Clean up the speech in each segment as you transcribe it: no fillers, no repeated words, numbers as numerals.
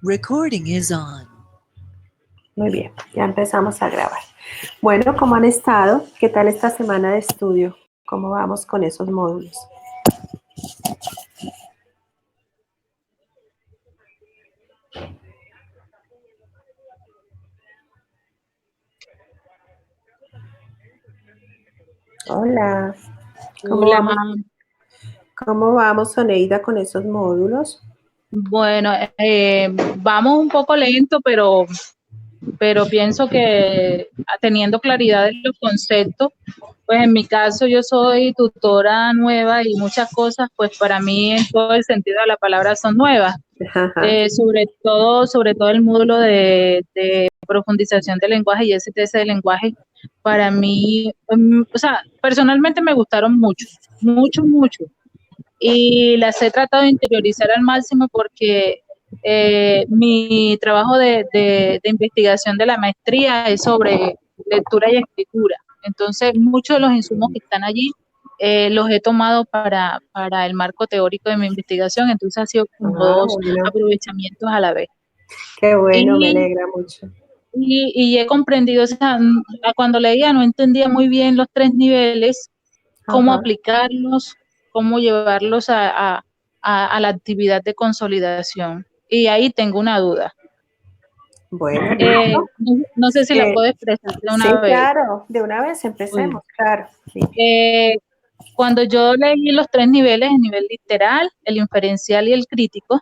Recording is on. Muy bien, ya empezamos a grabar. Bueno, ¿cómo han estado? ¿Qué tal esta semana de estudio? ¿Cómo vamos con esos módulos? Hola, Hola. ¿cómo vamos, Oneida, con esos módulos? Bueno, vamos un poco lento, pero pienso que teniendo claridad en los conceptos, pues en mi caso yo soy tutora nueva y muchas cosas, pues para mí en todo el sentido de la palabra son nuevas. Sobre todo el módulo de profundización del lenguaje y STS del lenguaje, para mí, o sea, personalmente me gustaron mucho, mucho. Y las he tratado de interiorizar al máximo porque mi trabajo de investigación de la maestría es sobre lectura y escritura. Entonces, muchos de los insumos que están allí los he tomado para el marco teórico de mi investigación, entonces ha sido como dos aprovechamientos a la vez. Qué bueno, me alegra mucho. Y he comprendido, o sea, cuando leía no entendía muy bien los 3 niveles, cómo aplicarlos, cómo llevarlos a la actividad de consolidación. Y ahí tengo una duda. Bueno, no sé si la puedo expresar de una vez. Sí, claro, de una vez empecemos, claro. Sí. Cuando yo leí los 3 niveles, el nivel literal, el inferencial y el crítico,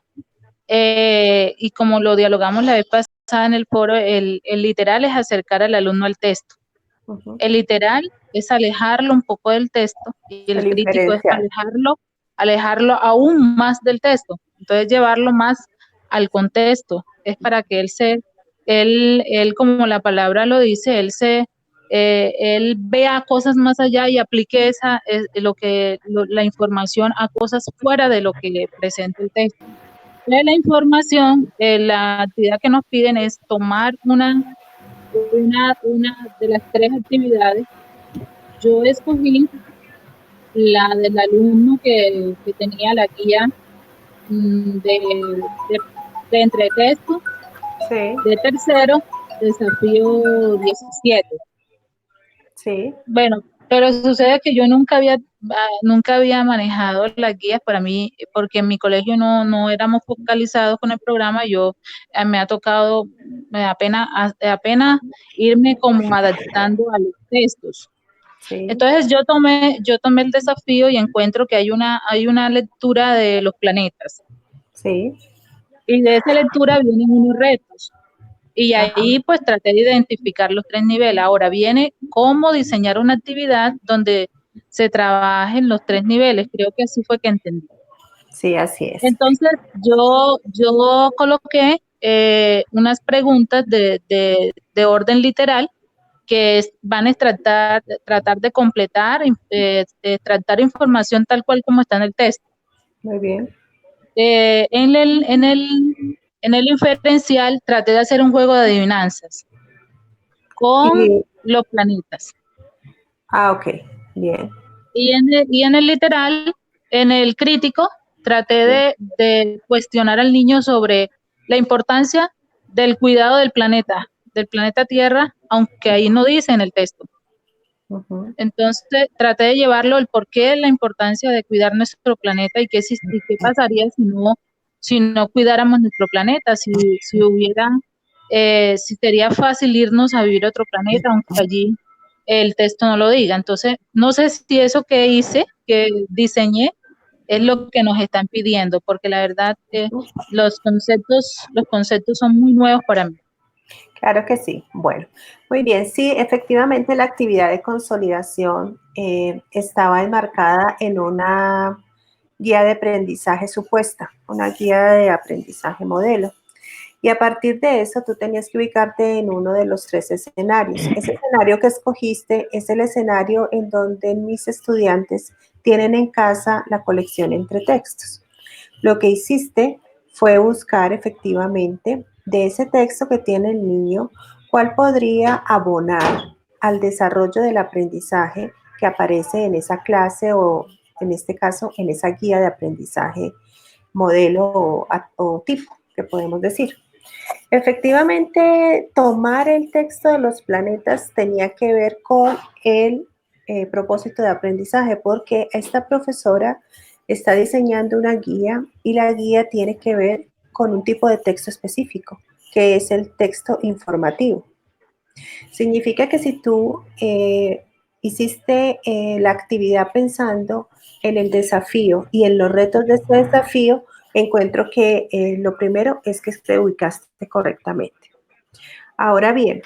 y como lo dialogamos la vez pasada en el foro, el literal es acercar al alumno al texto. El literal es alejarlo un poco del texto y el crítico es alejarlo aún más del texto. Entonces llevarlo más al contexto, es para que él como la palabra lo dice, él vea cosas más allá y aplique la información a cosas fuera de lo que presenta el texto. De la información, la actividad que nos piden es tomar una de las 3 actividades. Yo escogí la del alumno que tenía la guía de entretexto, de tercero, desafío 17. Sí. Bueno, pero sucede que yo nunca había manejado las guías para mí, porque en mi colegio no éramos focalizados con el programa. Me ha tocado apenas irme como adaptando a los textos. Sí. Entonces yo tomé el desafío y encuentro que hay una lectura de los planetas. Sí. Y de esa lectura vienen unos retos. Y ahí pues traté de identificar los 3 niveles. Ahora viene cómo diseñar una actividad donde se trabajen los 3 niveles. Creo que así fue que entendí. Sí, así es. Entonces yo coloqué unas preguntas de orden literal que van a tratar de completar, tratar información tal cual como está en el texto. Muy bien. En el inferencial traté de hacer un juego de adivinanzas con los planetas. Ok, bien. Y en el literal, en el crítico, traté de cuestionar al niño sobre la importancia del cuidado del planeta Tierra, aunque ahí no dice en el texto. Entonces traté de llevarlo el porqué de la importancia de cuidar nuestro planeta y qué pasaría si no cuidáramos nuestro planeta, si sería fácil irnos a vivir a otro planeta, aunque allí el texto no lo diga. Entonces, no sé si eso que diseñé, es lo que nos están pidiendo, porque la verdad los conceptos son muy nuevos para mí. Claro que sí. Bueno, muy bien. Sí, efectivamente la actividad de consolidación estaba enmarcada en una guía de aprendizaje supuesta, una guía de aprendizaje modelo. Y a partir de eso, tú tenías que ubicarte en uno de los 3 escenarios. Ese escenario que escogiste es el escenario en donde mis estudiantes tienen en casa la colección entre textos. Lo que hiciste fue buscar efectivamente de ese texto que tiene el niño, cuál podría abonar al desarrollo del aprendizaje que aparece en esa clase o, en este caso, en esa guía de aprendizaje modelo o tipo, que podemos decir. Efectivamente, tomar el texto de los planetas tenía que ver con el propósito de aprendizaje, porque esta profesora está diseñando una guía y la guía tiene que ver con un tipo de texto específico, que es el texto informativo. Significa que si tú hiciste la actividad pensando en el desafío y en los retos de ese desafío, encuentro que lo primero es que te ubicaste correctamente. Ahora bien,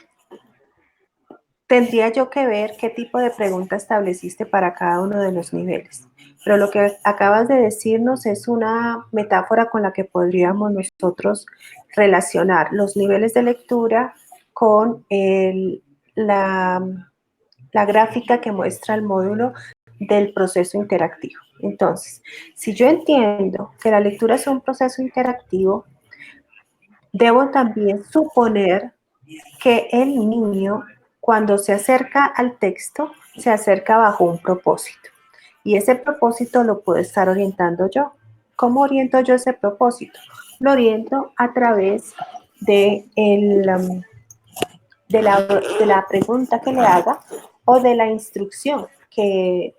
tendría yo que ver qué tipo de pregunta estableciste para cada uno de los niveles. Pero lo que acabas de decirnos es una metáfora con la que podríamos nosotros relacionar los niveles de lectura con la, la gráfica que muestra el módulo del proceso interactivo. Entonces, si yo entiendo que la lectura es un proceso interactivo, debo también suponer que el niño, cuando se acerca al texto, se acerca bajo un propósito. Y ese propósito lo puedo estar orientando yo. ¿Cómo oriento yo ese propósito? Lo oriento a través de la pregunta que le haga o de la instrucción que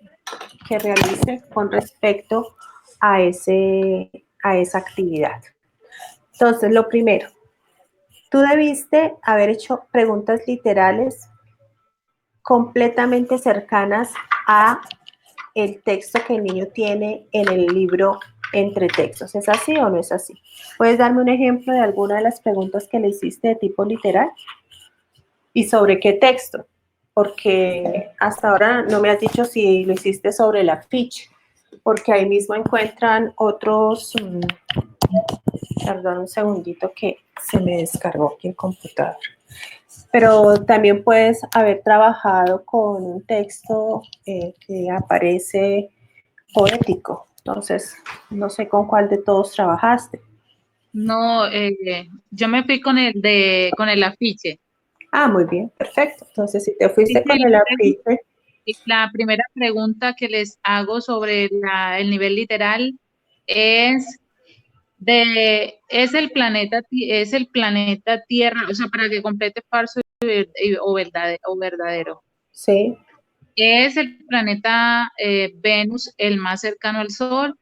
realice con respecto a esa actividad. Entonces, lo primero, tú debiste haber hecho preguntas literales completamente cercanas a el texto que el niño tiene en el libro entre textos. ¿Es así o no es así? ¿Puedes darme un ejemplo de alguna de las preguntas que le hiciste de tipo literal? ¿Y sobre qué texto? Porque hasta ahora no me has dicho si lo hiciste sobre el afiche, porque ahí mismo encuentran otros. Perdón un segundito que se me descargó aquí el computador. Pero también puedes haber trabajado con un texto que aparece poético. Entonces, no sé con cuál de todos trabajaste. No, yo me fui con el afiche. Ah, muy bien, perfecto. Entonces, si te fuiste Dice con el afiche, la primera pregunta que les hago sobre el nivel literal es es el planeta Tierra, o sea, para que complete falso o verdadero. sí, ¿Es el planeta Venus el más cercano al Sol?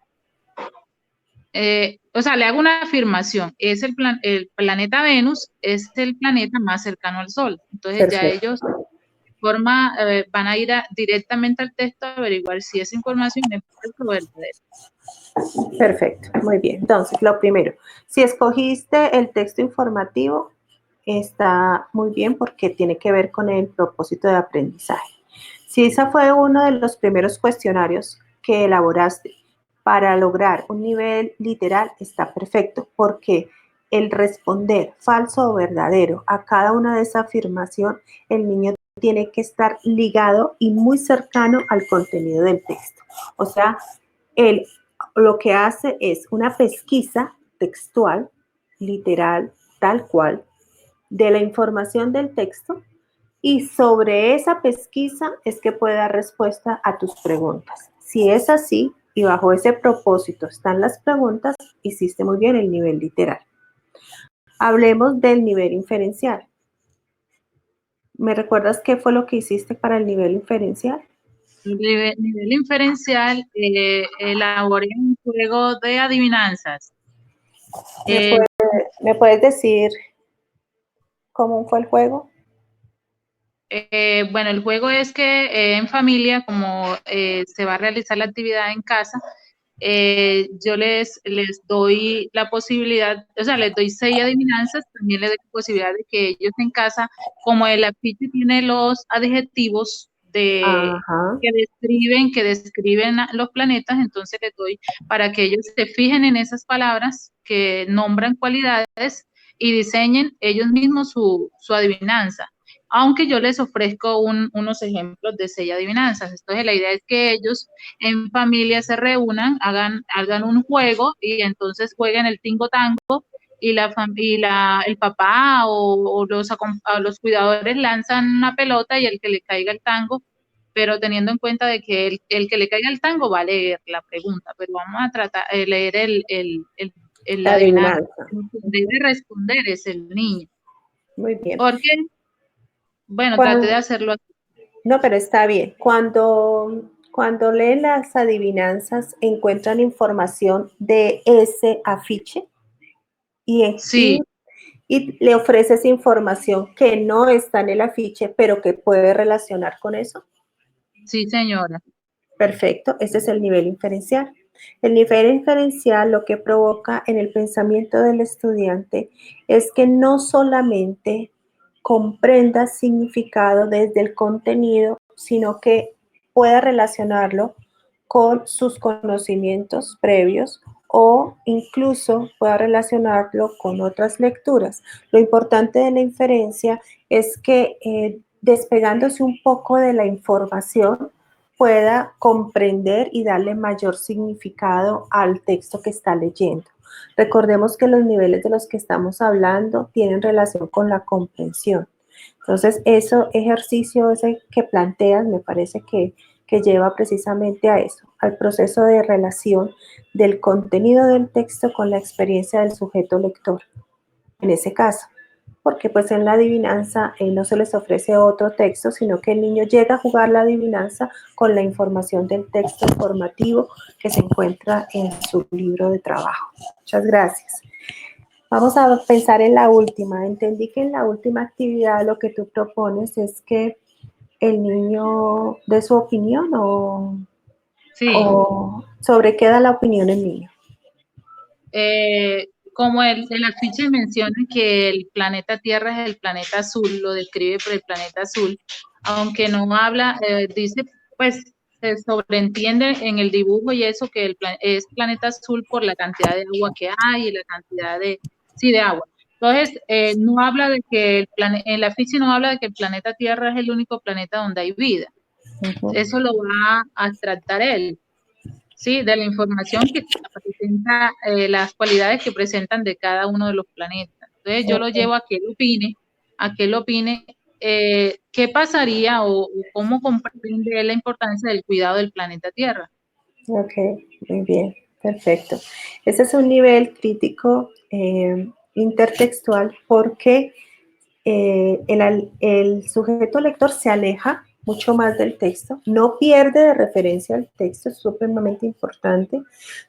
O sea, le hago una afirmación. El planeta Venus es el planeta más cercano al Sol. Entonces ya perfecto. ellos van a ir directamente al texto a averiguar si esa información es falsa o verdadera. Perfecto, muy bien. Entonces, lo primero, si escogiste el texto informativo, está muy bien porque tiene que ver con el propósito de aprendizaje. Si ese fue uno de los primeros cuestionarios que elaboraste para lograr un nivel literal, está perfecto porque el responder falso o verdadero a cada una de esas afirmaciones, el niño tiene que estar ligado y muy cercano al contenido del texto. O sea, él lo que hace es una pesquisa textual, literal, tal cual, de la información del texto y sobre esa pesquisa es que puede dar respuesta a tus preguntas. Si es así y bajo ese propósito están las preguntas, hiciste muy bien el nivel literal. Hablemos del nivel inferencial. ¿Me recuerdas qué fue lo que hiciste para el nivel inferencial? Nivel inferencial, elaboré un juego de adivinanzas. ¿Me, Eh, puede, ¿Me puedes decir cómo fue el juego? bueno, el juego es que en familia, como se va a realizar la actividad en casa, yo les doy la posibilidad, o sea, les doy 6 adivinanzas, también les doy la posibilidad de que ellos en casa, como el afiche tiene los adjetivos Ajá, que describen los planetas, entonces les doy para que ellos se fijen en esas palabras que nombran cualidades y diseñen ellos mismos su adivinanza, aunque yo les ofrezco unos ejemplos de 6 adivinanzas. Entonces la idea es que ellos en familia se reúnan, hagan un juego y entonces jueguen el tingo tango y el papá o los cuidadores lanzan una pelota y el que le caiga el tango, pero teniendo en cuenta de que el que le caiga el tango va a leer la pregunta, pero vamos a tratar de leer la adivinanza. Adivinanza. Debe responder es el niño. Muy bien. Porque, bueno, traté de hacerlo así. No, pero está bien. Cuando leen las adivinanzas, encuentran información de ese afiche Sí, y le ofreces información que no está en el afiche, pero que puede relacionar con eso. sí, señora. Perfecto, ese es el nivel inferencial. El nivel inferencial lo que provoca en el pensamiento del estudiante es que no solamente comprenda significado desde el contenido, sino que pueda relacionarlo con sus conocimientos previos o incluso pueda relacionarlo con otras lecturas. Lo importante de la inferencia es que despegándose un poco de la información, pueda comprender y darle mayor significado al texto que está leyendo. Recordemos que los niveles de los que estamos hablando tienen relación con la comprensión. Entonces, eso ejercicio ese que planteas me parece que lleva precisamente a eso, al proceso de relación del contenido del texto con la experiencia del sujeto lector, en ese caso. Porque pues en la adivinanza no se les ofrece otro texto, sino que el niño llega a jugar la adivinanza con la información del texto informativo que se encuentra en su libro de trabajo. Muchas gracias. Vamos a pensar en la última. Entendí que en la última actividad lo que tú propones es que el niño dé su opinión Sí. o sobre qué da la opinión el niño. Como el afiche menciona que el planeta Tierra es el planeta azul, lo describe por el planeta azul, aunque no habla, dice, pues se sobreentiende en el dibujo y eso que es planeta azul por la cantidad de agua que hay y la cantidad de agua. Entonces, no habla de que el afiche no habla de que el planeta Tierra es el único planeta donde hay vida. Eso lo va a tratar él. Sí, de la información que presenta, las cualidades que presentan de cada uno de los planetas. Entonces yo lo llevo a que él opine qué pasaría o cómo comprende la importancia del cuidado del planeta Tierra. Ok, muy bien, perfecto. Ese es un nivel crítico intertextual porque el sujeto lector se aleja mucho más del texto, no pierde de referencia al texto, es supremamente importante,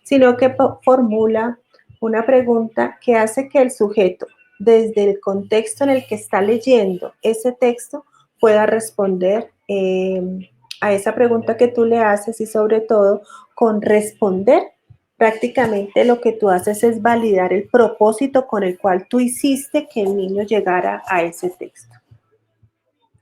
sino que formula una pregunta que hace que el sujeto, desde el contexto en el que está leyendo ese texto, pueda responder a esa pregunta que tú le haces y sobre todo con responder prácticamente lo que tú haces es validar el propósito con el cual tú hiciste que el niño llegara a ese texto.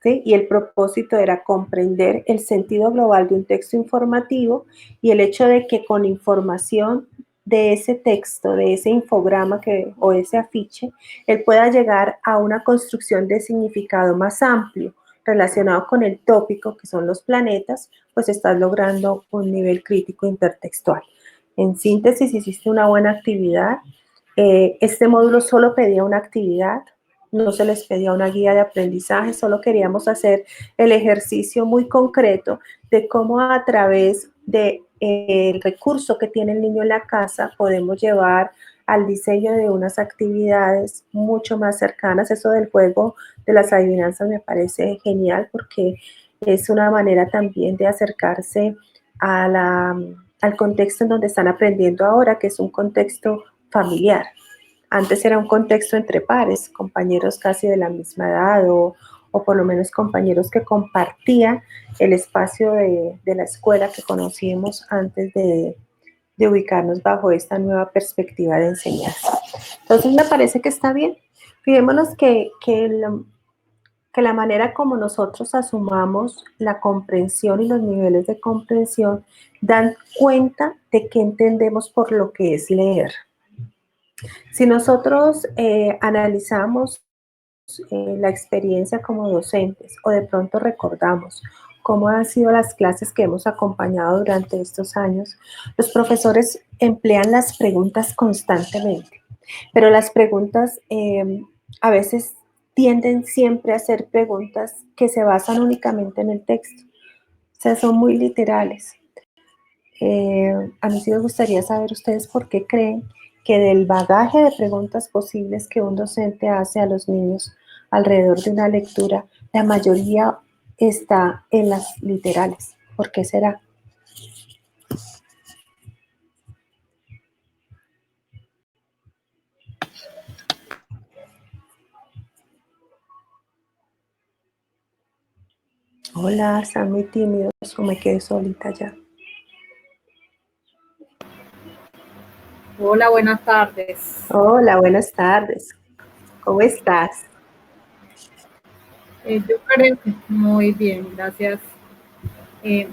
¿Sí? Y el propósito era comprender el sentido global de un texto informativo y el hecho de que con información de ese texto, de ese infograma o ese afiche, él pueda llegar a una construcción de significado más amplio relacionado con el tópico, que son los planetas, pues estás logrando un nivel crítico intertextual. En síntesis, hiciste una buena actividad. Este módulo solo pedía una actividad, no se les pedía una guía de aprendizaje, solo queríamos hacer el ejercicio muy concreto de cómo a través del recurso que tiene el niño en la casa podemos llevar al diseño de unas actividades mucho más cercanas. Eso del juego de las adivinanzas me parece genial porque es una manera también de acercarse al contexto en donde están aprendiendo ahora, que es un contexto familiar. Antes era un contexto entre pares, compañeros casi de la misma edad o por lo menos compañeros que compartían el espacio de la escuela que conocíamos antes de ubicarnos bajo esta nueva perspectiva de enseñanza. Entonces me parece que está bien. Fijémonos que la manera como nosotros asumamos la comprensión y los niveles de comprensión dan cuenta de qué entendemos por lo que es leer. Si nosotros analizamos la experiencia como docentes o de pronto recordamos cómo han sido las clases que hemos acompañado durante estos años, los profesores emplean las preguntas constantemente, pero las preguntas a veces tienden siempre a ser preguntas que se basan únicamente en el texto, o sea, son muy literales. A mí sí me gustaría saber ustedes por qué creen que del bagaje de preguntas posibles que un docente hace a los niños alrededor de una lectura, la mayoría está en las literales. ¿Por qué será? Hola, están muy tímidos o me quedé solita ya. Hola, buenas tardes. Hola, buenas tardes. ¿Cómo estás? Yo creo que muy bien, gracias.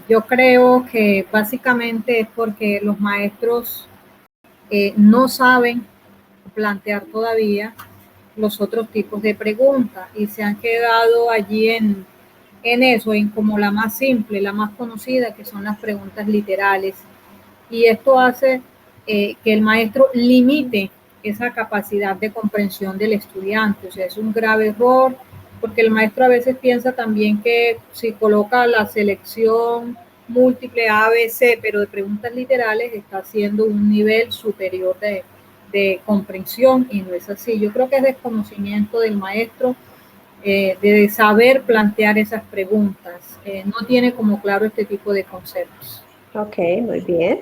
Yo creo que básicamente es porque los maestros no saben plantear todavía los otros tipos de preguntas y se han quedado allí en eso, en como la más simple, la más conocida, que son las preguntas literales. Y esto hace que el maestro limite esa capacidad de comprensión del estudiante. O sea, es un grave error porque el maestro a veces piensa también que si coloca la selección múltiple A, B, C, pero de preguntas literales, está haciendo un nivel superior de comprensión y no es así. Yo creo que es desconocimiento del maestro de saber plantear esas preguntas. No tiene como claro este tipo de conceptos. Ok, muy bien.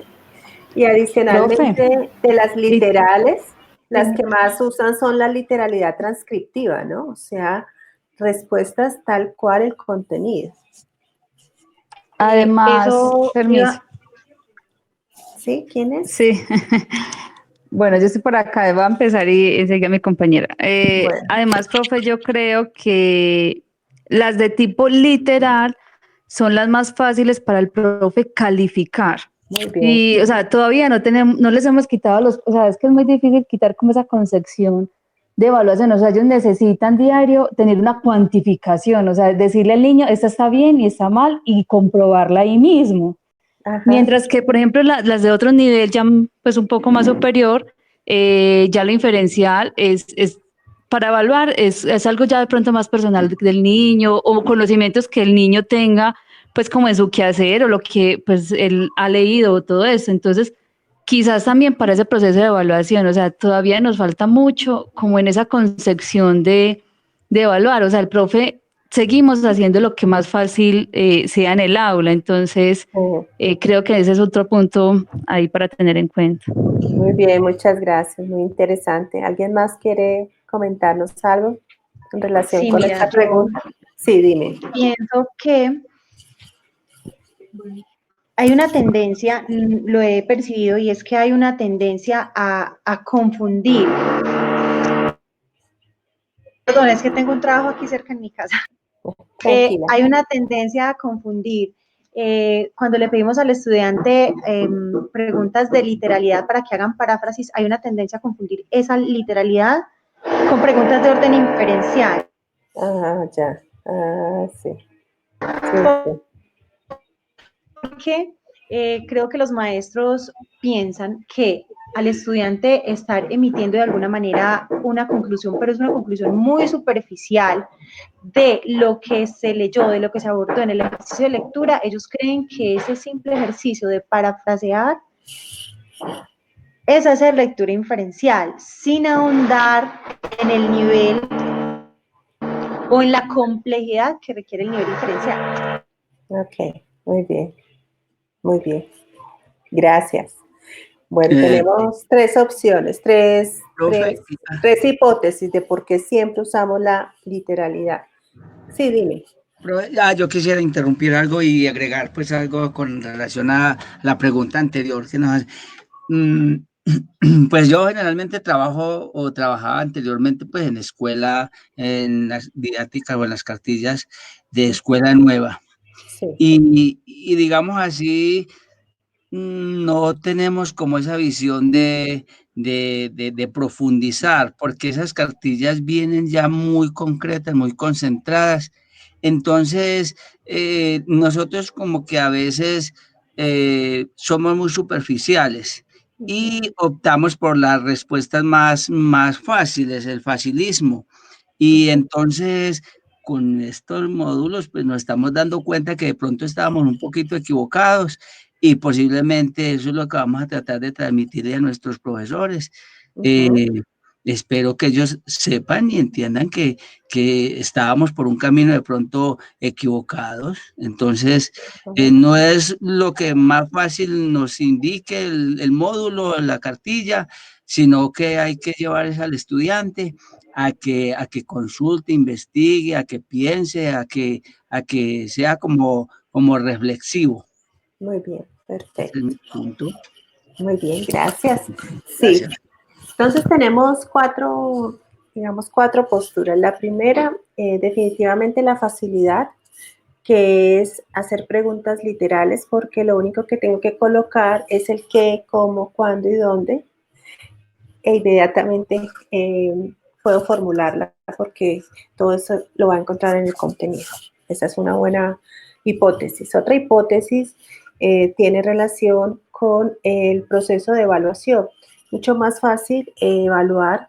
Y Profe, adicionalmente, de las y literales, las que más usan son la literalidad transcriptiva, ¿no? O sea, respuestas tal cual el contenido. además, Eso permiso, iba, ¿Sí? ¿Quién es? sí. Bueno, yo estoy por acá, voy a empezar y enseguida mi compañera. Bueno, Además, profe, yo creo que las de tipo literal son las más fáciles para el profe calificar. muy bien. Y, o sea, todavía no tenemos, no les hemos quitado o sea, es que es muy difícil quitar como esa concepción de evaluación. O sea, ellos necesitan diario tener una cuantificación, o sea, decirle al niño, esta está bien y está mal y comprobarla ahí mismo. Ajá. Mientras que, por ejemplo, las de otro nivel, ya pues un poco más superior, ya lo inferencial es para evaluar, es algo ya de pronto más personal del niño o conocimientos que el niño tenga, pues como en su quehacer o lo que pues él ha leído, todo eso. Entonces, quizás también para ese proceso de evaluación, o sea, todavía nos falta mucho como en esa concepción de evaluar, o sea, el profe seguimos haciendo lo que más fácil sea en el aula, entonces creo que ese es otro punto ahí para tener en cuenta. Muy bien, muchas gracias, muy interesante. ¿Alguien más quiere comentarnos algo en relación sí, con mira, esta yo pregunta? Sí, dime. pienso que hay una tendencia, lo he percibido, y es que hay una tendencia a confundir. Perdón, es que tengo un trabajo aquí cerca en mi casa. Tranquila. Hay una tendencia a confundir. Cuando le pedimos al estudiante preguntas de literalidad para que hagan paráfrasis, hay una tendencia a confundir esa literalidad con preguntas de orden inferencial. Ah, ya. Ah, sí. Sí, sí. Porque creo que los maestros piensan que al estudiante estar emitiendo de alguna manera una conclusión, pero es una conclusión muy superficial de lo que se leyó, de lo que se abordó en el ejercicio de lectura, ellos creen que ese simple ejercicio de parafrasear es hacer lectura inferencial, sin ahondar en el nivel o en la complejidad que requiere el nivel inferencial. Ok, muy bien, muy bien. Gracias. Bueno, tenemos tres opciones, Profe, tres hipótesis de por qué siempre usamos la literalidad. Sí, dime. yo quisiera interrumpir algo y agregar pues algo con relación a la pregunta anterior que nos hace. Mm, Pues yo generalmente trabajo o trabajaba anteriormente pues en escuela, en las didácticas o en las cartillas de escuela nueva. Sí. Y digamos así, no tenemos como esa visión de profundizar, porque esas cartillas vienen ya muy concretas, muy concentradas. Entonces, nosotros como que a veces somos muy superficiales y optamos por las respuestas más fáciles, el facilismo. Y entonces, con estos módulos, pues nos estamos dando cuenta que de pronto estábamos un poquito equivocados y posiblemente eso es lo que vamos a tratar de transmitirle a nuestros profesores, Espero que ellos sepan y entiendan que estábamos por un camino de pronto equivocados. Entonces, no es lo que más fácil nos indique el módulo, la cartilla, sino que hay que llevar al estudiante a que consulte, investigue, a que piense, a que sea como reflexivo. Muy bien, perfecto. Ese es mi punto. Muy bien, gracias. Sí, Gracias. entonces tenemos cuatro posturas. La primera, definitivamente la facilidad, que es hacer preguntas literales, porque lo único que tengo que colocar es el qué, cómo, cuándo y dónde, e inmediatamente puedo formularla, porque todo eso lo va a encontrar en el contenido. Esa es una buena hipótesis. Otra hipótesis tiene relación con el proceso de evaluación. Mucho más fácil evaluar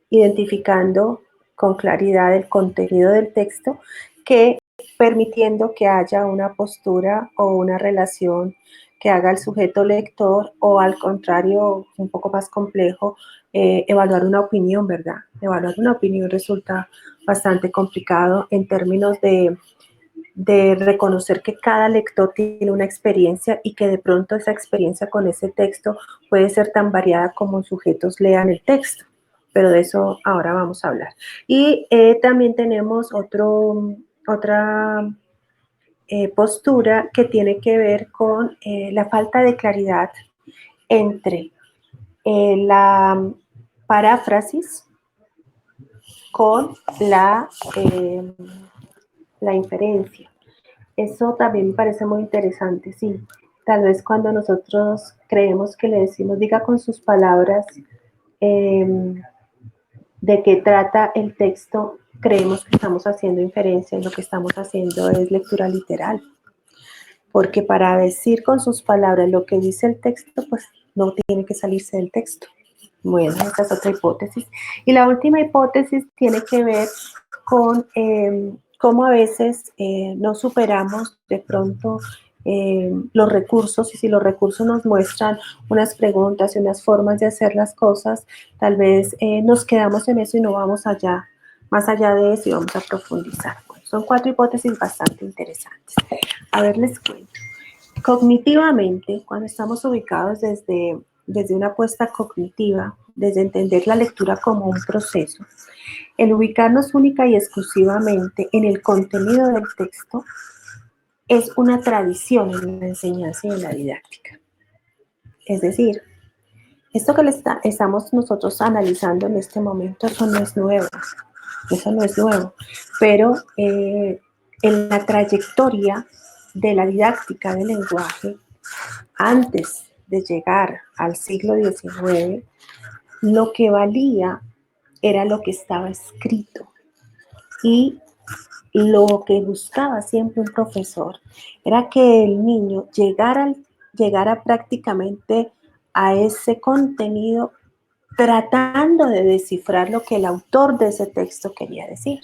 identificando con claridad el contenido del texto que permitiendo que haya una postura o una relación que haga el sujeto lector, o al contrario, un poco más complejo, evaluar una opinión, ¿verdad? Evaluar una opinión resulta bastante complicado en términos de reconocer que cada lector tiene una experiencia y que de pronto esa experiencia con ese texto puede ser tan variada como sujetos lean el texto, pero de eso ahora vamos a hablar. Y también tenemos otra postura que tiene que ver con la falta de claridad entre la paráfrasis con la inferencia. Eso también me parece muy interesante, sí. Tal vez cuando nosotros creemos que le decimos, diga con sus palabras de qué trata el texto, creemos que estamos haciendo inferencia y lo que estamos haciendo es lectura literal. Porque para decir con sus palabras lo que dice el texto, pues no tiene que salirse del texto. Bueno, esa es otra hipótesis. Y la última hipótesis tiene que ver con cómo a veces no superamos de pronto los recursos, y si los recursos nos muestran unas preguntas y unas formas de hacer las cosas, tal vez nos quedamos en eso y no vamos allá, más allá de eso, y vamos a profundizar. Bueno, son 4 hipótesis bastante interesantes. A ver, les cuento. Cognitivamente, cuando estamos ubicados desde una apuesta cognitiva, desde entender la lectura como un proceso, el ubicarnos única y exclusivamente en el contenido del texto es una tradición en la enseñanza y en la didáctica. Es decir, esto que estamos nosotros analizando en este momento, eso no es nuevo, pero en la trayectoria de la didáctica del lenguaje, antes de llegar al siglo XIX, lo que valía era lo que estaba escrito, y lo que buscaba siempre un profesor era que el niño llegara prácticamente a ese contenido tratando de descifrar lo que el autor de ese texto quería decir.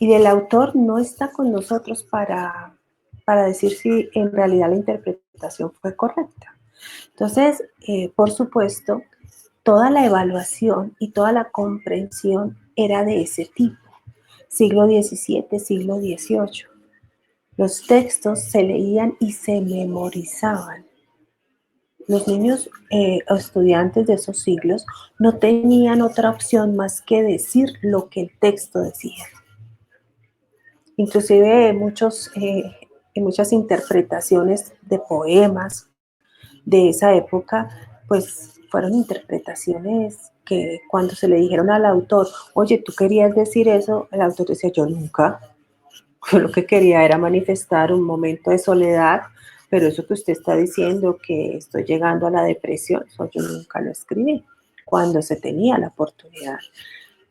Y el autor no está con nosotros para decir si en realidad la interpretación fue correcta. Entonces, por supuesto, toda la evaluación y toda la comprensión era de ese tipo. Siglo XVII, siglo XVIII. Los textos se leían y se memorizaban. Los niños o estudiantes de esos siglos no tenían otra opción más que decir lo que el texto decía. Inclusive en muchas interpretaciones de poemas de esa época, pues fueron interpretaciones que cuando se le dijeron al autor, oye, ¿tú querías decir eso? El autor decía, yo nunca. Yo lo que quería era manifestar un momento de soledad, pero eso que usted está diciendo, que estoy llegando a la depresión, eso yo nunca lo escribí, cuando se tenía la oportunidad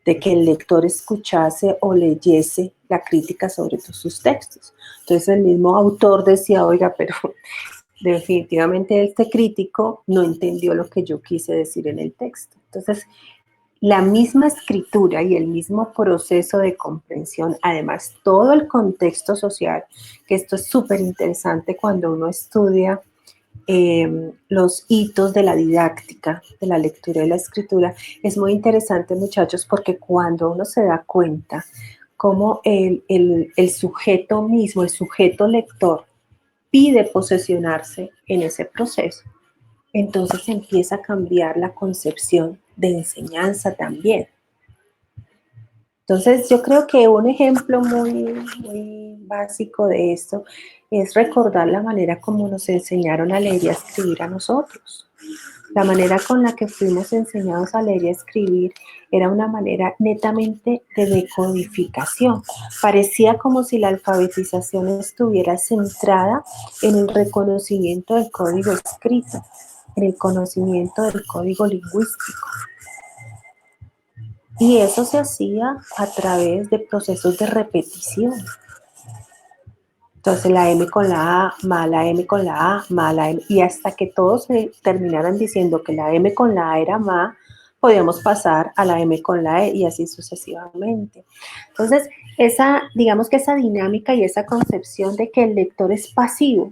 de que el lector escuchase o leyese la crítica sobre sus textos. Entonces el mismo autor decía, oiga, pero definitivamente este crítico no entendió lo que yo quise decir en el texto. Entonces, la misma escritura y el mismo proceso de comprensión, además todo el contexto social, que esto es súper interesante cuando uno estudia los hitos de la didáctica, de la lectura y la escritura. Es muy interesante, muchachos, porque cuando uno se da cuenta cómo el sujeto mismo, el sujeto lector, pide posesionarse en ese proceso, entonces empieza a cambiar la concepción de enseñanza también. Entonces, yo creo que un ejemplo muy básico de esto es recordar la manera como nos enseñaron a leer y a escribir a nosotros. La manera con la que fuimos enseñados a leer y a escribir era una manera netamente de decodificación. Parecía como si la alfabetización estuviera centrada en el reconocimiento del código escrito, en el conocimiento del código lingüístico. Y eso se hacía a través de procesos de repetición. Entonces la M con la A, más la M con la A, más la M, y hasta que todos terminaran diciendo que la M con la A era más, podíamos pasar a la M con la E y así sucesivamente. Entonces, digamos que esa dinámica y esa concepción de que el lector es pasivo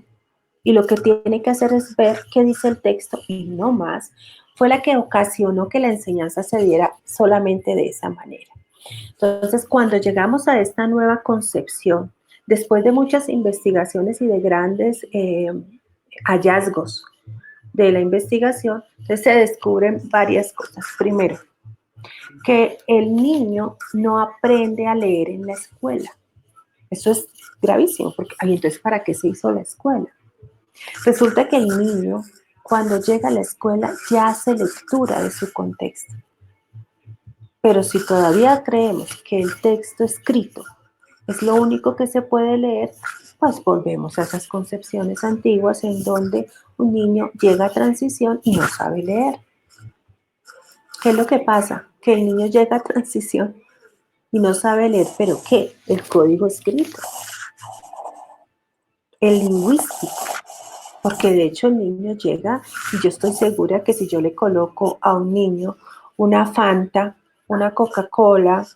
y lo que tiene que hacer es ver qué dice el texto y no más, fue la que ocasionó que la enseñanza se diera solamente de esa manera. Entonces, cuando llegamos a esta nueva concepción, después de muchas investigaciones y de grandes hallazgos de la investigación, entonces se descubren varias cosas. Primero, que el niño no aprende a leer en la escuela. Eso es gravísimo, porque entonces, ¿para qué se hizo la escuela? Resulta que el niño, cuando llega a la escuela, ya hace lectura de su contexto. Pero si todavía creemos que el texto escrito es lo único que se puede leer, pues volvemos a esas concepciones antiguas en donde un niño llega a transición y no sabe leer. ¿Qué es lo que pasa? Que el niño llega a transición y no sabe leer, ¿pero qué? El código escrito, el lingüístico. Porque de hecho el niño llega, y yo estoy segura que si yo le coloco a un niño una Fanta, una Coca-Cola,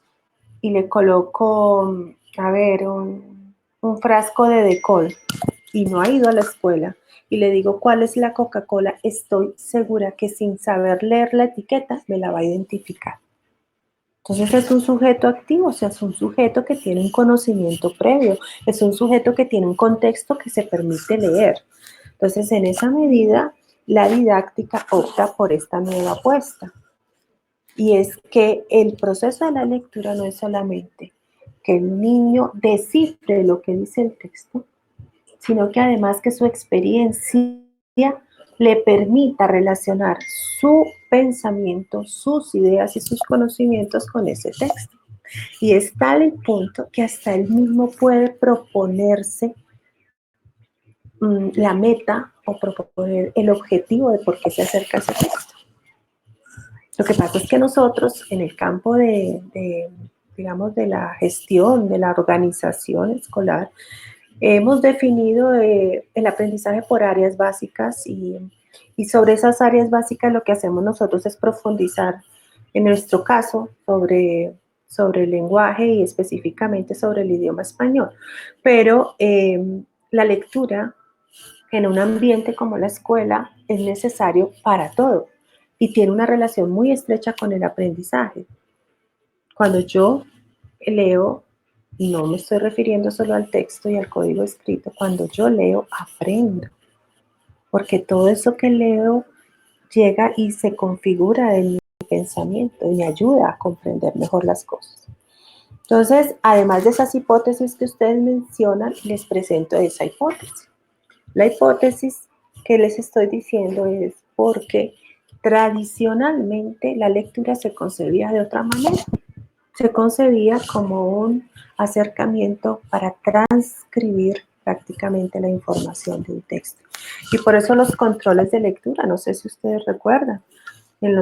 y le coloco, a ver, un frasco de Decol, y no ha ido a la escuela, y le digo cuál es la Coca-Cola, estoy segura que sin saber leer la etiqueta me la va a identificar. Entonces es un sujeto activo, o sea, es un sujeto que tiene un conocimiento previo, es un sujeto que tiene un contexto que se permite leer. Entonces, en esa medida, la didáctica opta por esta nueva apuesta. Y es que el proceso de la lectura no es solamente que el niño descifre lo que dice el texto, sino que además que su experiencia le permita relacionar su pensamiento, sus ideas y sus conocimientos con ese texto. Y es tal el punto que hasta él mismo puede proponerse la meta o proponer el objetivo de por qué se acerca a ese texto. Lo que pasa es que nosotros en el campo digamos, de la gestión, de la organización escolar, hemos definido el aprendizaje por áreas básicas y sobre esas áreas básicas lo que hacemos nosotros es profundizar, en nuestro caso, sobre el lenguaje y específicamente sobre el idioma español. Pero la lectura en un ambiente como la escuela es necesario para todo y tiene una relación muy estrecha con el aprendizaje. Cuando yo leo, y no me estoy refiriendo solo al texto y al código escrito, cuando yo leo, aprendo, porque todo eso que leo llega y se configura en mi pensamiento y me ayuda a comprender mejor las cosas. Entonces, además de esas hipótesis que ustedes mencionan, les presento esa hipótesis. La hipótesis que les estoy diciendo es porque tradicionalmente la lectura se concebía de otra manera. Se concebía como un acercamiento para transcribir prácticamente la información de un texto. Y por eso los controles de lectura, no sé si ustedes recuerdan, en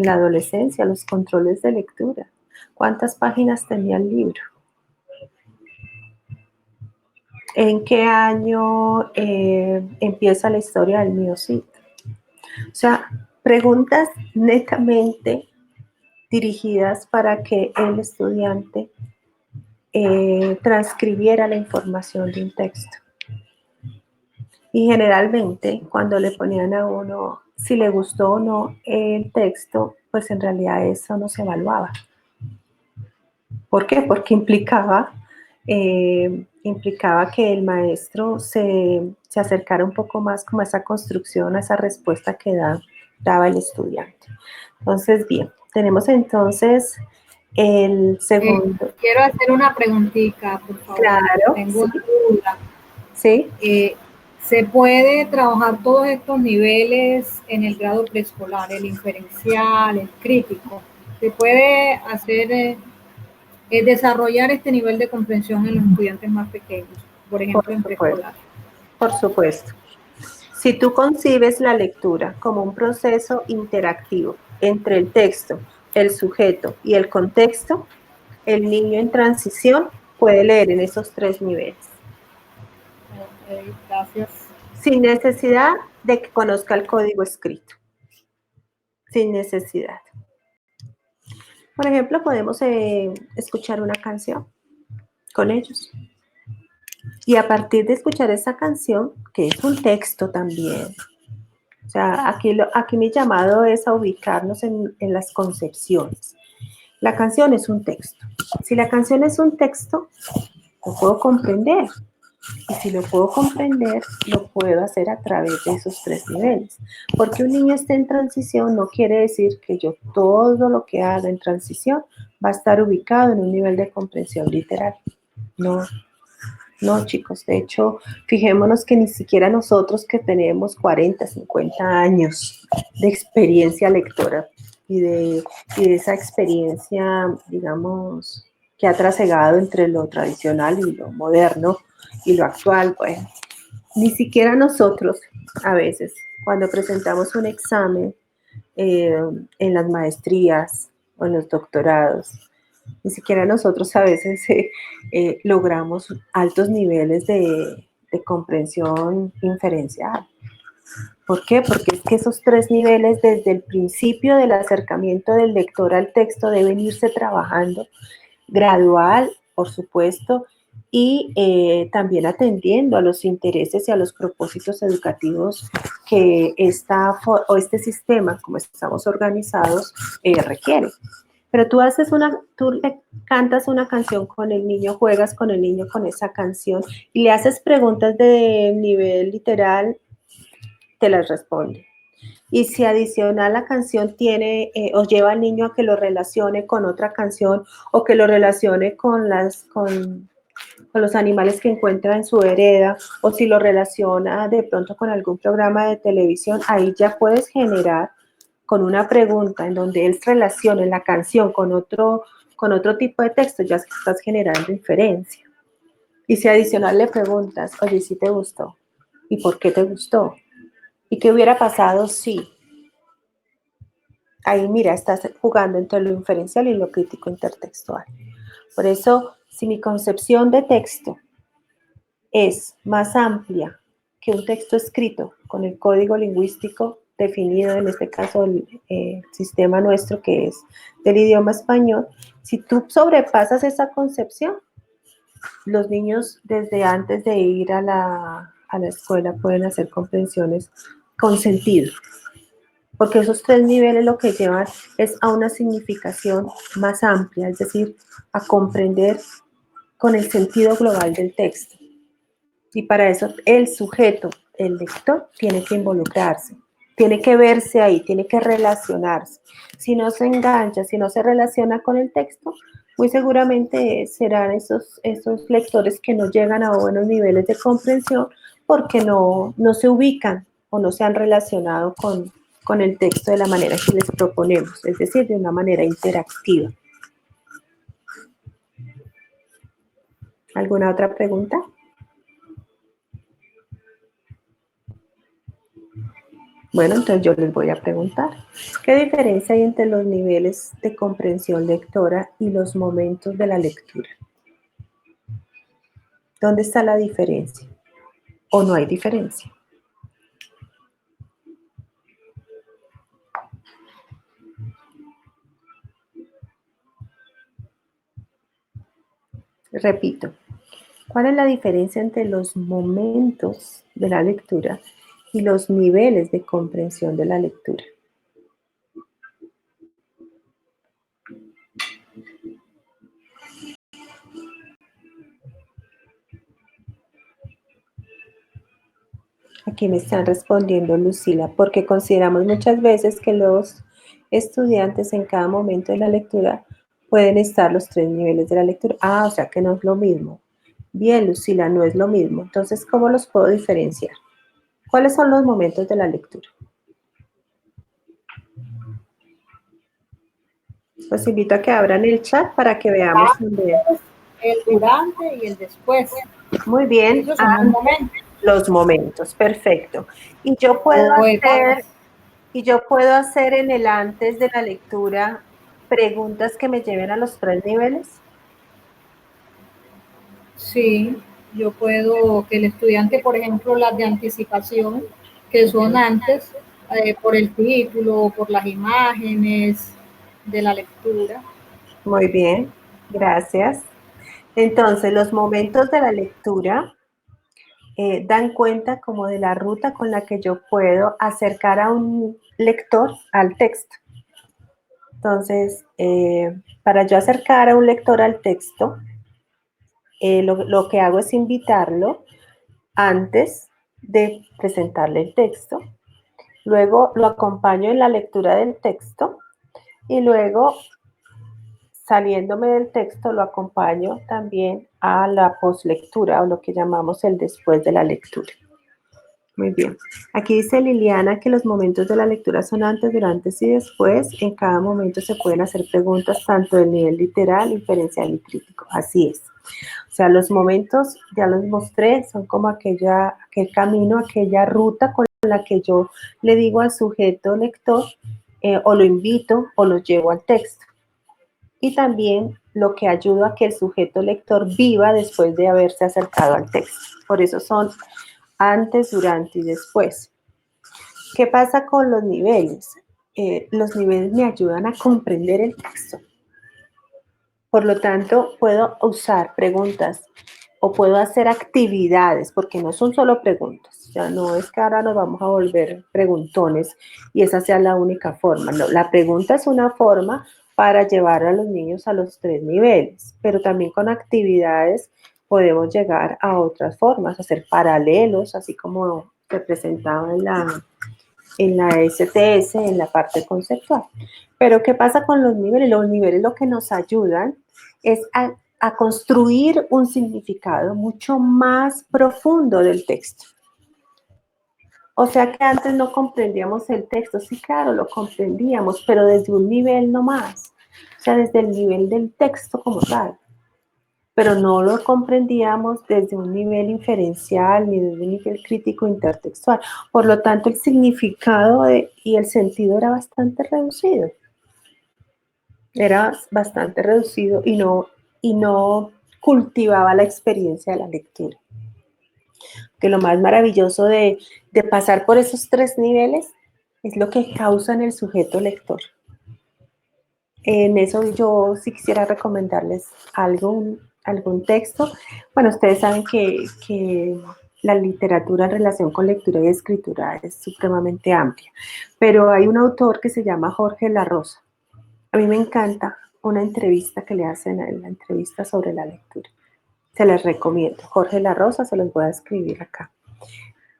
la adolescencia, los controles de lectura. ¿Cuántas páginas tenía el libro? ¿En qué año empieza la historia del mío Cid? O sea, preguntas netamente dirigidas para que el estudiante transcribiera la información de un texto. Y generalmente cuando le ponían a uno si le gustó o no el texto, pues en realidad eso no se evaluaba. ¿Por qué? Porque implicaba que el maestro se acercara un poco más como a esa construcción, a esa respuesta que daba el estudiante. Entonces, bien, tenemos entonces el segundo. Quiero hacer una preguntita, por favor. Claro, Tengo sí. una duda. Sí. ¿Se puede trabajar todos estos niveles en el grado preescolar, el inferencial, el crítico? ¿Se puede hacer, desarrollar este nivel de comprensión en los estudiantes más pequeños, por ejemplo, en preescolar? Por supuesto. Si tú concibes la lectura como un proceso interactivo entre el texto, el sujeto y el contexto, el niño en transición puede leer en esos 3 niveles. Ok, gracias. Sin necesidad de que conozca el código escrito. Sin necesidad. Por ejemplo, podemos escuchar una canción con ellos. Y a partir de escuchar esa canción, que es un texto también, o sea, aquí mi llamado es a ubicarnos en las concepciones. La canción es un texto. Si la canción es un texto, lo puedo comprender. Y si lo puedo comprender, lo puedo hacer a través de esos 3 niveles. Porque un niño esté en transición no quiere decir que yo todo lo que haga en transición va a estar ubicado en un nivel de comprensión literal. No, no, chicos. De hecho, fijémonos que ni siquiera nosotros que tenemos 40, 50 años de experiencia lectora y de esa experiencia, digamos, que ha trasegado entre lo tradicional y lo moderno y lo actual, pues ni siquiera nosotros a veces, cuando presentamos un examen en las maestrías o en los doctorados, ni siquiera nosotros a veces logramos altos niveles de comprensión inferencial. ¿Por qué? Porque es que esos 3 niveles desde el principio del acercamiento del lector al texto deben irse trabajando gradual, por supuesto, y también atendiendo a los intereses y a los propósitos educativos que este sistema, como estamos organizados, requiere. Pero tú le cantas una canción con el niño, juegas con el niño con esa canción y le haces preguntas de nivel literal, te las responde. Y si adicional la canción tiene o lleva al niño a que lo relacione con otra canción o que lo relacione con los animales que encuentra en su vereda, o si lo relaciona de pronto con algún programa de televisión, ahí ya puedes generar con una pregunta en donde él relacione la canción con otro tipo de texto, ya estás generando inferencia. Y si adicional le preguntas, oye, ¿sí te gustó? ¿Y por qué te gustó? ¿Y qué hubiera pasado si? Ahí, mira, estás jugando entre lo inferencial y lo crítico intertextual. Por eso, si mi concepción de texto es más amplia que un texto escrito con el código lingüístico definido, en este caso el sistema nuestro que es del idioma español, si tú sobrepasas esa concepción, los niños desde antes de ir a la escuela pueden hacer comprensiones con sentido. Porque esos 3 niveles lo que llevan es a una significación más amplia, es decir, a comprender con el sentido global del texto. Y para eso el sujeto, el lector, tiene que involucrarse, tiene que verse ahí, tiene que relacionarse. Si no se engancha, si no se relaciona con el texto, muy seguramente serán esos lectores que no llegan a buenos niveles de comprensión porque no se ubican o no se han relacionado con el texto de la manera que les proponemos, es decir, de una manera interactiva. ¿Alguna otra pregunta? Bueno, entonces yo les voy a preguntar, ¿qué diferencia hay entre los niveles de comprensión lectora y los momentos de la lectura? ¿Dónde está la diferencia? ¿O no hay diferencia? Repito, ¿Cuál es la diferencia entre los momentos de la lectura y los niveles de comprensión de la lectura? Aquí me están respondiendo Lucila, porque consideramos muchas veces que los estudiantes en cada momento de la lectura pueden estar los 3 niveles de la lectura. Ah, o sea que no es lo mismo. Bien, Lucila, no es lo mismo. Entonces, ¿cómo los puedo diferenciar? ¿Cuáles son los momentos de la lectura? Los invito a que abran el chat para que veamos dónde. El durante y el después. Muy bien. Esos son los momentos. Los momentos, perfecto. Y yo puedo hacer en el antes de la lectura preguntas que me lleven a los 3 niveles. Sí, yo puedo que el estudiante, por ejemplo, las de anticipación, que son antes, por el título, por las imágenes de la lectura. Muy bien, gracias. Entonces, los momentos de la lectura dan cuenta como de la ruta con la que yo puedo acercar a un lector al texto. Entonces, para yo acercar a un lector al texto, lo que hago es invitarlo antes de presentarle el texto. Luego lo acompaño en la lectura del texto y luego, saliéndome del texto, lo acompaño también a la postlectura o lo que llamamos el después de la lectura. Muy bien. Aquí dice Liliana que los momentos de la lectura son antes, durante y después. En cada momento se pueden hacer preguntas tanto del nivel literal, inferencial y crítico. Así es. O sea, los momentos, ya los mostré, son como aquel camino, aquella ruta con la que yo le digo al sujeto lector o lo invito o lo llevo al texto. Y también lo que ayuda a que el sujeto lector viva después de haberse acercado al texto. Por eso son antes, durante y después. ¿Qué pasa con los niveles? Los niveles me ayudan a comprender el texto. Por lo tanto, puedo usar preguntas o puedo hacer actividades, porque no son solo preguntas. Ya no es que ahora nos vamos a volver preguntones y esa sea la única forma. No, la pregunta es una forma para llevar a los niños a los 3 niveles, pero también con actividades podemos llegar a otras formas, hacer paralelos, así como se presentaba en la STS, en la parte conceptual. Pero ¿qué pasa con los niveles? Los niveles lo que nos ayudan es a construir un significado mucho más profundo del texto. O sea que antes no comprendíamos el texto, sí, claro, lo comprendíamos, pero desde un nivel no más, o sea, desde el nivel del texto como tal. Pero no lo comprendíamos desde un nivel inferencial ni desde un nivel crítico intertextual. Por lo tanto, el significado y el sentido era bastante reducido. Era bastante reducido y no cultivaba la experiencia de la lectura. Que lo más maravilloso de pasar por esos 3 niveles es lo que causa en el sujeto lector. En eso yo sí quisiera recomendarles algún texto. Bueno, ustedes saben que la literatura en relación con lectura y escritura es supremamente amplia, pero hay un autor que se llama Jorge La Rosa. A mí me encanta una entrevista que le hacen, la entrevista sobre la lectura. Se les recomiendo. Jorge La Rosa, se los voy a escribir acá.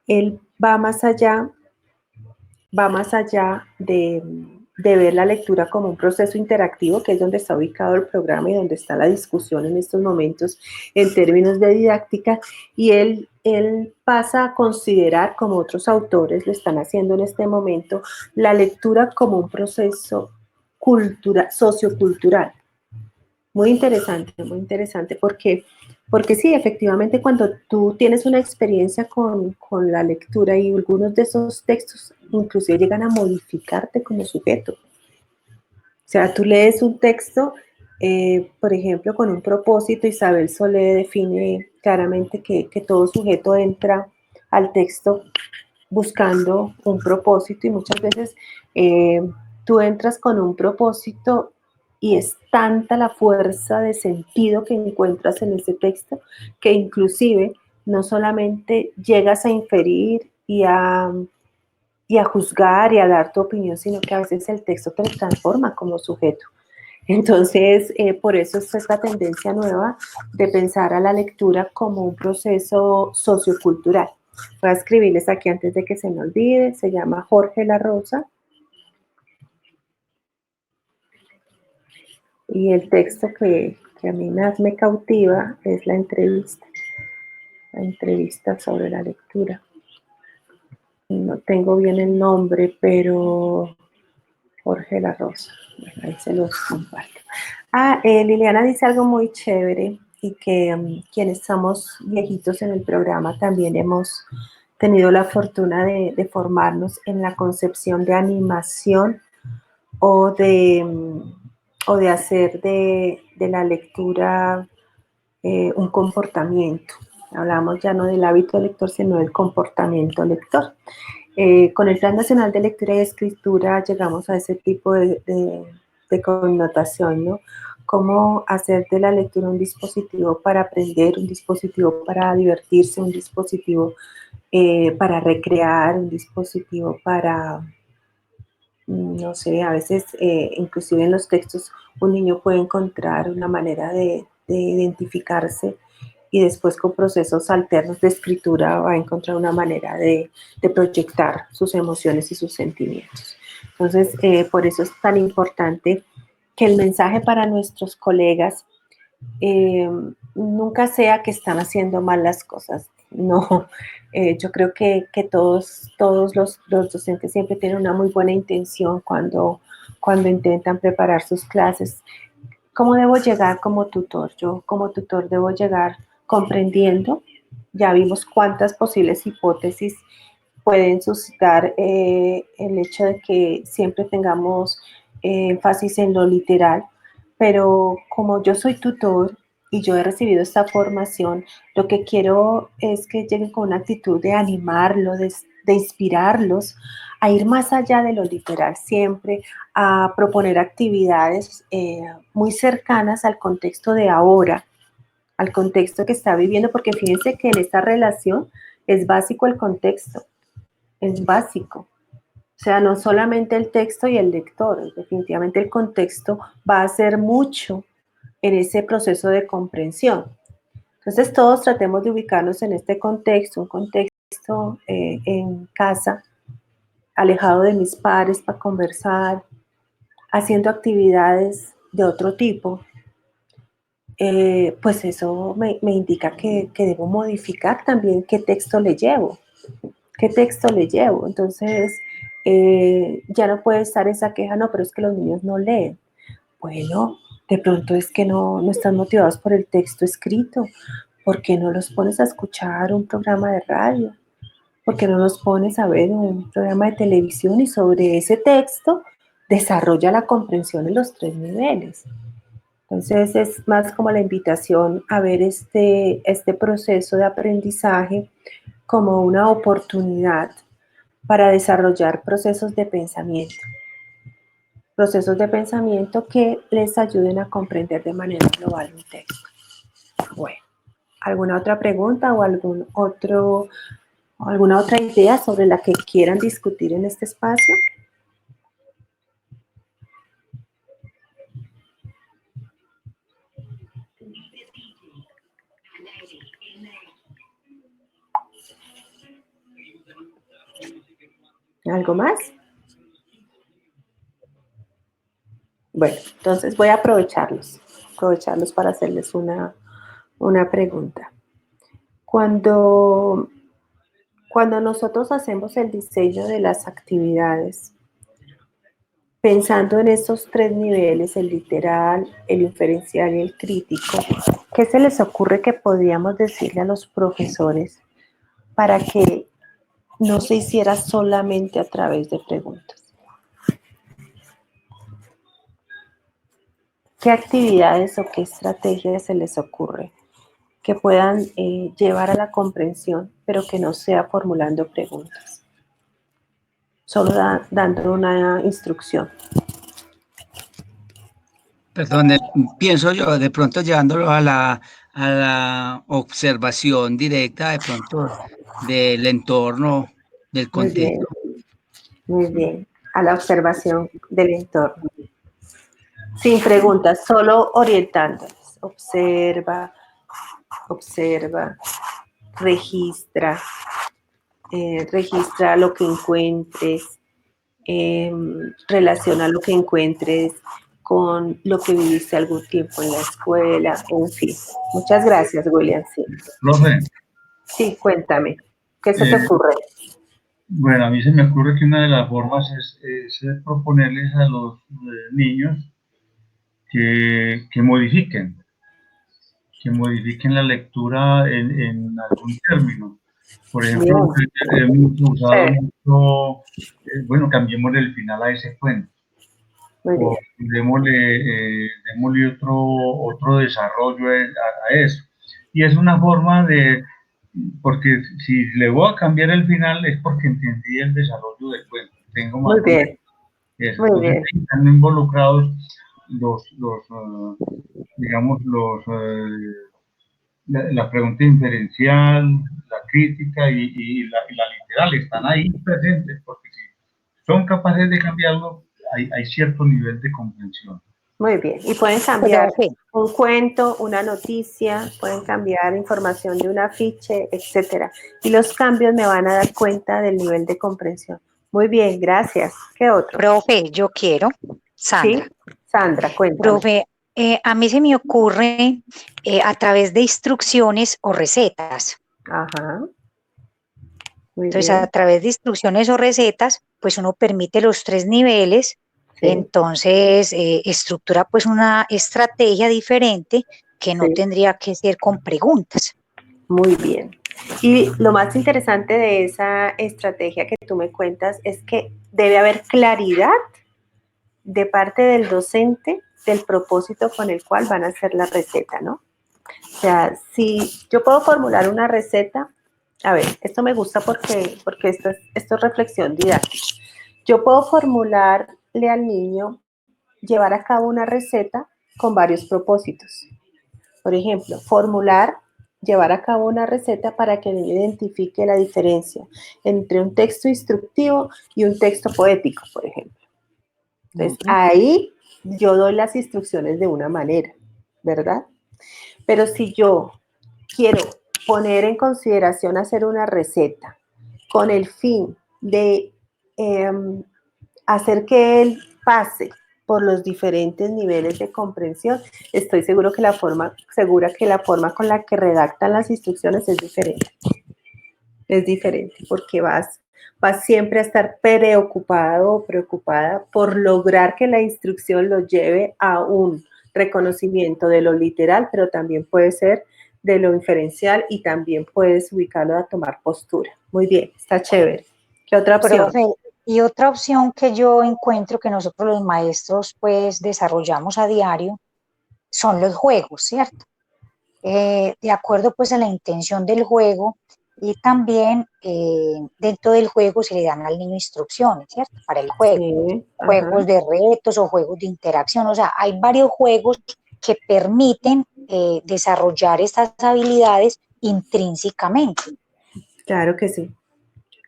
Él va más allá de ver la lectura como un proceso interactivo, que es donde está ubicado el programa y donde está la discusión en estos momentos en términos de didáctica, y él pasa a considerar, como otros autores lo están haciendo en este momento, la lectura como un proceso sociocultural. Muy interesante, porque sí, efectivamente, cuando tú tienes una experiencia con la lectura y algunos de esos textos inclusive llegan a modificarte como sujeto. O sea, tú lees un texto, por ejemplo, con un propósito. Isabel Solé define claramente que todo sujeto entra al texto buscando un propósito y muchas veces tú entras con un propósito y es tanta la fuerza de sentido que encuentras en ese texto que inclusive no solamente llegas a inferir y a juzgar y a dar tu opinión, sino que a veces el texto te transforma como sujeto. Entonces, por eso es esta tendencia nueva de pensar a la lectura como un proceso sociocultural. Voy a escribirles aquí antes de que se me olvide. Se llama Jorge La Rosa. Y el texto que a mí más me cautiva es la entrevista sobre la lectura. No tengo bien el nombre, pero Jorge La Rosa. Bueno, ahí se los comparto. Liliana dice algo muy chévere y que quienes somos viejitos en el programa también hemos tenido la fortuna de formarnos en la concepción de animación o de hacer de la lectura un comportamiento. Hablamos ya no del hábito lector, sino del comportamiento lector. Con el Plan Nacional de Lectura y Escritura llegamos a ese tipo de connotación, ¿no? Cómo hacer de la lectura un dispositivo para aprender, un dispositivo para divertirse, un dispositivo para recrear, un dispositivo para, no sé, a veces inclusive en los textos un niño puede encontrar una manera de identificarse y después con procesos alternos de escritura va a encontrar una manera de proyectar sus emociones y sus sentimientos. Entonces, por eso es tan importante que el mensaje para nuestros colegas nunca sea que están haciendo mal las cosas. No, yo creo que todos los docentes siempre tienen una muy buena intención cuando intentan preparar sus clases. ¿Cómo debo llegar como tutor? Yo como tutor debo llegar comprendiendo. Ya vimos cuántas posibles hipótesis pueden suscitar el hecho de que siempre tengamos énfasis en lo literal, pero como yo soy tutor y yo he recibido esta formación, lo que quiero es que lleguen con una actitud de animarlo, de inspirarlos a ir más allá de lo literal siempre, a proponer actividades muy cercanas al contexto de ahora, al contexto que está viviendo, porque fíjense que en esta relación es básico el contexto, es básico. O sea, no solamente el texto y el lector, definitivamente el contexto va a hacer mucho en ese proceso de comprensión. Entonces todos tratemos de ubicarnos en este contexto, un contexto en casa, alejado de mis pares para conversar, haciendo actividades de otro tipo, pues eso me indica que debo modificar también qué texto le llevo. ¿Qué texto le llevo? Entonces, ya no puede estar esa queja, no, pero es que los niños no leen. Bueno, de pronto es que no están motivados por el texto escrito. ¿Por qué no los pones a escuchar un programa de radio? ¿Por qué no los pones a ver un programa de televisión y sobre ese texto desarrolla la comprensión en los 3 niveles? Entonces es más como la invitación a ver este proceso de aprendizaje como una oportunidad para desarrollar procesos de pensamiento que les ayuden a comprender de manera global un texto. Bueno, ¿alguna otra pregunta o alguna otra idea sobre la que quieran discutir en este espacio? ¿Algo más? Bueno, entonces voy a aprovecharlos para hacerles una pregunta. Cuando nosotros hacemos el diseño de las actividades, pensando en esos 3 niveles, el literal, el inferencial y el crítico, ¿qué se les ocurre que podríamos decirle a los profesores para que no se hiciera solamente a través de preguntas? ¿Qué actividades o qué estrategias se les ocurre que puedan llevar a la comprensión, pero que no sea formulando preguntas, solo dando una instrucción? Perdón, pienso yo, de pronto llevándolo a la observación directa, de pronto, del entorno, del Muy bien, contexto. muy bien. A la observación del entorno. Sin preguntas, solo orientándonos. Observa, observa, registra, registra lo que encuentres, relaciona lo que encuentres con lo que viviste algún tiempo en la escuela, en fin. Muchas gracias, William. Sí, Profe, sí, cuéntame. ¿Qué se te ocurre? bueno, a mí se me ocurre que una de las formas es proponerles a los niños que modifiquen la lectura en algún término. Por ejemplo, Bien, hemos usado chévere, mucho, bueno, cambiemos el final a ese cuento, muy bien. o démosle otro desarrollo a eso. Y es una forma porque si le voy a cambiar el final es porque entendí el desarrollo del cuento, tengo más Muy o menos bien, eso. muy Entonces bien. ahí están involucrados digamos, la pregunta inferencial, la crítica y la literal están ahí presentes, porque si son capaces de cambiarlo, hay cierto nivel de comprensión. Muy bien. Y pueden cambiar un cuento, una noticia, pueden cambiar información de un afiche, etcétera. Y los cambios me van a dar cuenta del nivel de comprensión. Muy bien, gracias. ¿Qué otro? Profe, yo quiero, Sandra. Sí, Sandra, cuéntame. Profe, a mí se me ocurre a través de instrucciones o recetas. Ajá. Muy Entonces, bien. a través de instrucciones o recetas, pues uno permite los 3 niveles, Sí, entonces estructura pues una estrategia diferente que no sí. tendría que ser con preguntas. Muy bien. Y lo más interesante de esa estrategia que tú me cuentas es que debe haber claridad de parte del docente del propósito con el cual van a hacer la receta, ¿no? O sea, si yo puedo formular una receta, a ver, esto me gusta porque esto es reflexión didáctica. Yo puedo formularle al niño llevar a cabo una receta con varios propósitos. Por ejemplo, llevar a cabo una receta para que el niño identifique la diferencia entre un texto instructivo y un texto poético, por ejemplo. Entonces, ahí yo doy las instrucciones de una manera, ¿verdad? Pero si yo quiero poner en consideración hacer una receta con el fin de hacer que él pase por los diferentes niveles de comprensión, estoy segura que la forma con la que redactan las instrucciones es diferente. Es diferente porque vas siempre a estar preocupado o preocupada por lograr que la instrucción lo lleve a un reconocimiento de lo literal, pero también puede ser de lo inferencial y también puedes ubicarlo a tomar postura. Muy bien, está chévere. ¿Qué otra opción? Profe, y otra opción que yo encuentro que nosotros los maestros pues desarrollamos a diario son los juegos, ¿cierto? De acuerdo pues a la intención del juego y también dentro del juego se le dan al niño instrucciones, ¿cierto? Para el juego, Sí, juegos de retos o juegos de interacción, o sea, hay varios juegos que permiten desarrollar estas habilidades intrínsecamente. claro que sí.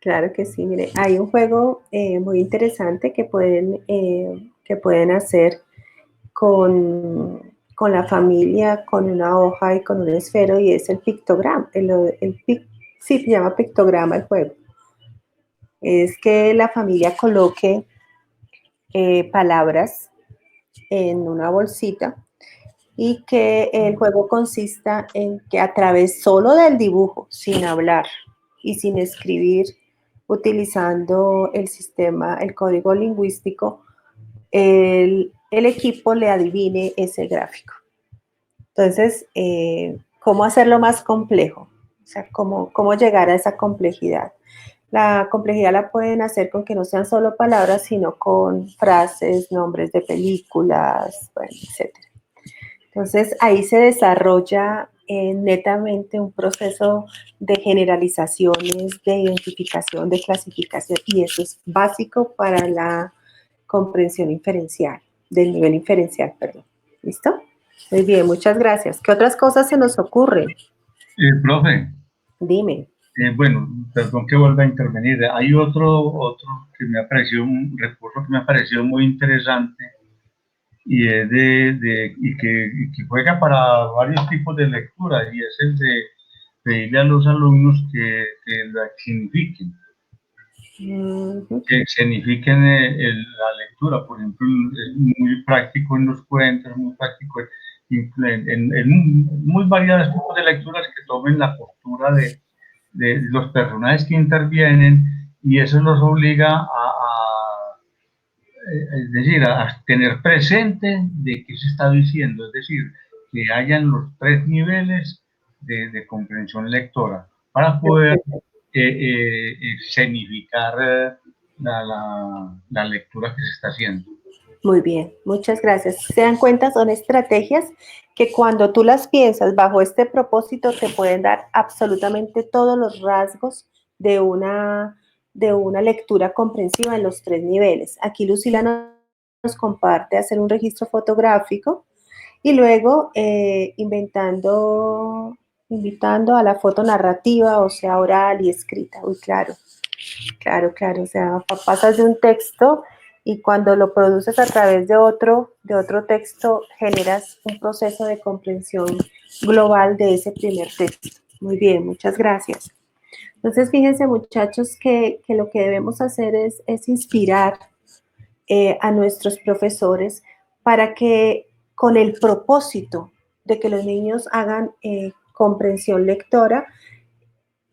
Claro que sí, mire, hay un juego muy interesante que pueden hacer con la familia, con una hoja y con un esfero, y es el pictograma. Sí, se llama pictograma el juego. Es que la familia coloque palabras en una bolsita y que el juego consista en que a través solo del dibujo, sin hablar y sin escribir, utilizando el código lingüístico, el equipo le adivine ese gráfico. Entonces, ¿cómo hacerlo más complejo? O sea, ¿cómo llegar a esa complejidad? La complejidad la pueden hacer con que no sean solo palabras, sino con frases, nombres de películas, bueno, etc. Entonces, ahí se desarrolla netamente un proceso de generalizaciones, de identificación, de clasificación, y eso es básico para la comprensión inferencial, del nivel inferencial, perdón. ¿Listo? Muy bien, muchas gracias. ¿Qué otras cosas se nos ocurren? Profe, Dime. bueno, perdón que vuelva a intervenir. Hay otro que me ha parecido, un recurso que me ha parecido muy interesante y es y que juega para varios tipos de lectura, y es el de pedirle a los alumnos que la signifiquen. Que signifiquen la lectura. Por ejemplo, es muy práctico en los cuentos, muy práctico en muy variados tipos de lecturas, que tomen la postura de los personajes que intervienen, y eso los obliga es decir, a tener presente de qué se está diciendo, es decir, que hayan los tres niveles de comprensión lectora para poder significar la lectura que se está haciendo. Muy bien, muchas gracias. Se dan cuenta, son estrategias que cuando tú las piensas bajo este propósito te pueden dar absolutamente todos los rasgos de una lectura comprensiva en los tres niveles. Aquí Lucila nos comparte hacer un registro fotográfico y luego invitando a la foto narrativa, o sea, oral y escrita. Uy, claro, o sea, pasas de un texto y cuando lo produces a través de otro texto, generas un proceso de comprensión global de ese primer texto. Muy bien, muchas gracias. Entonces, fíjense, muchachos, que lo que debemos hacer es inspirar a nuestros profesores para que, con el propósito de que los niños hagan comprensión lectora,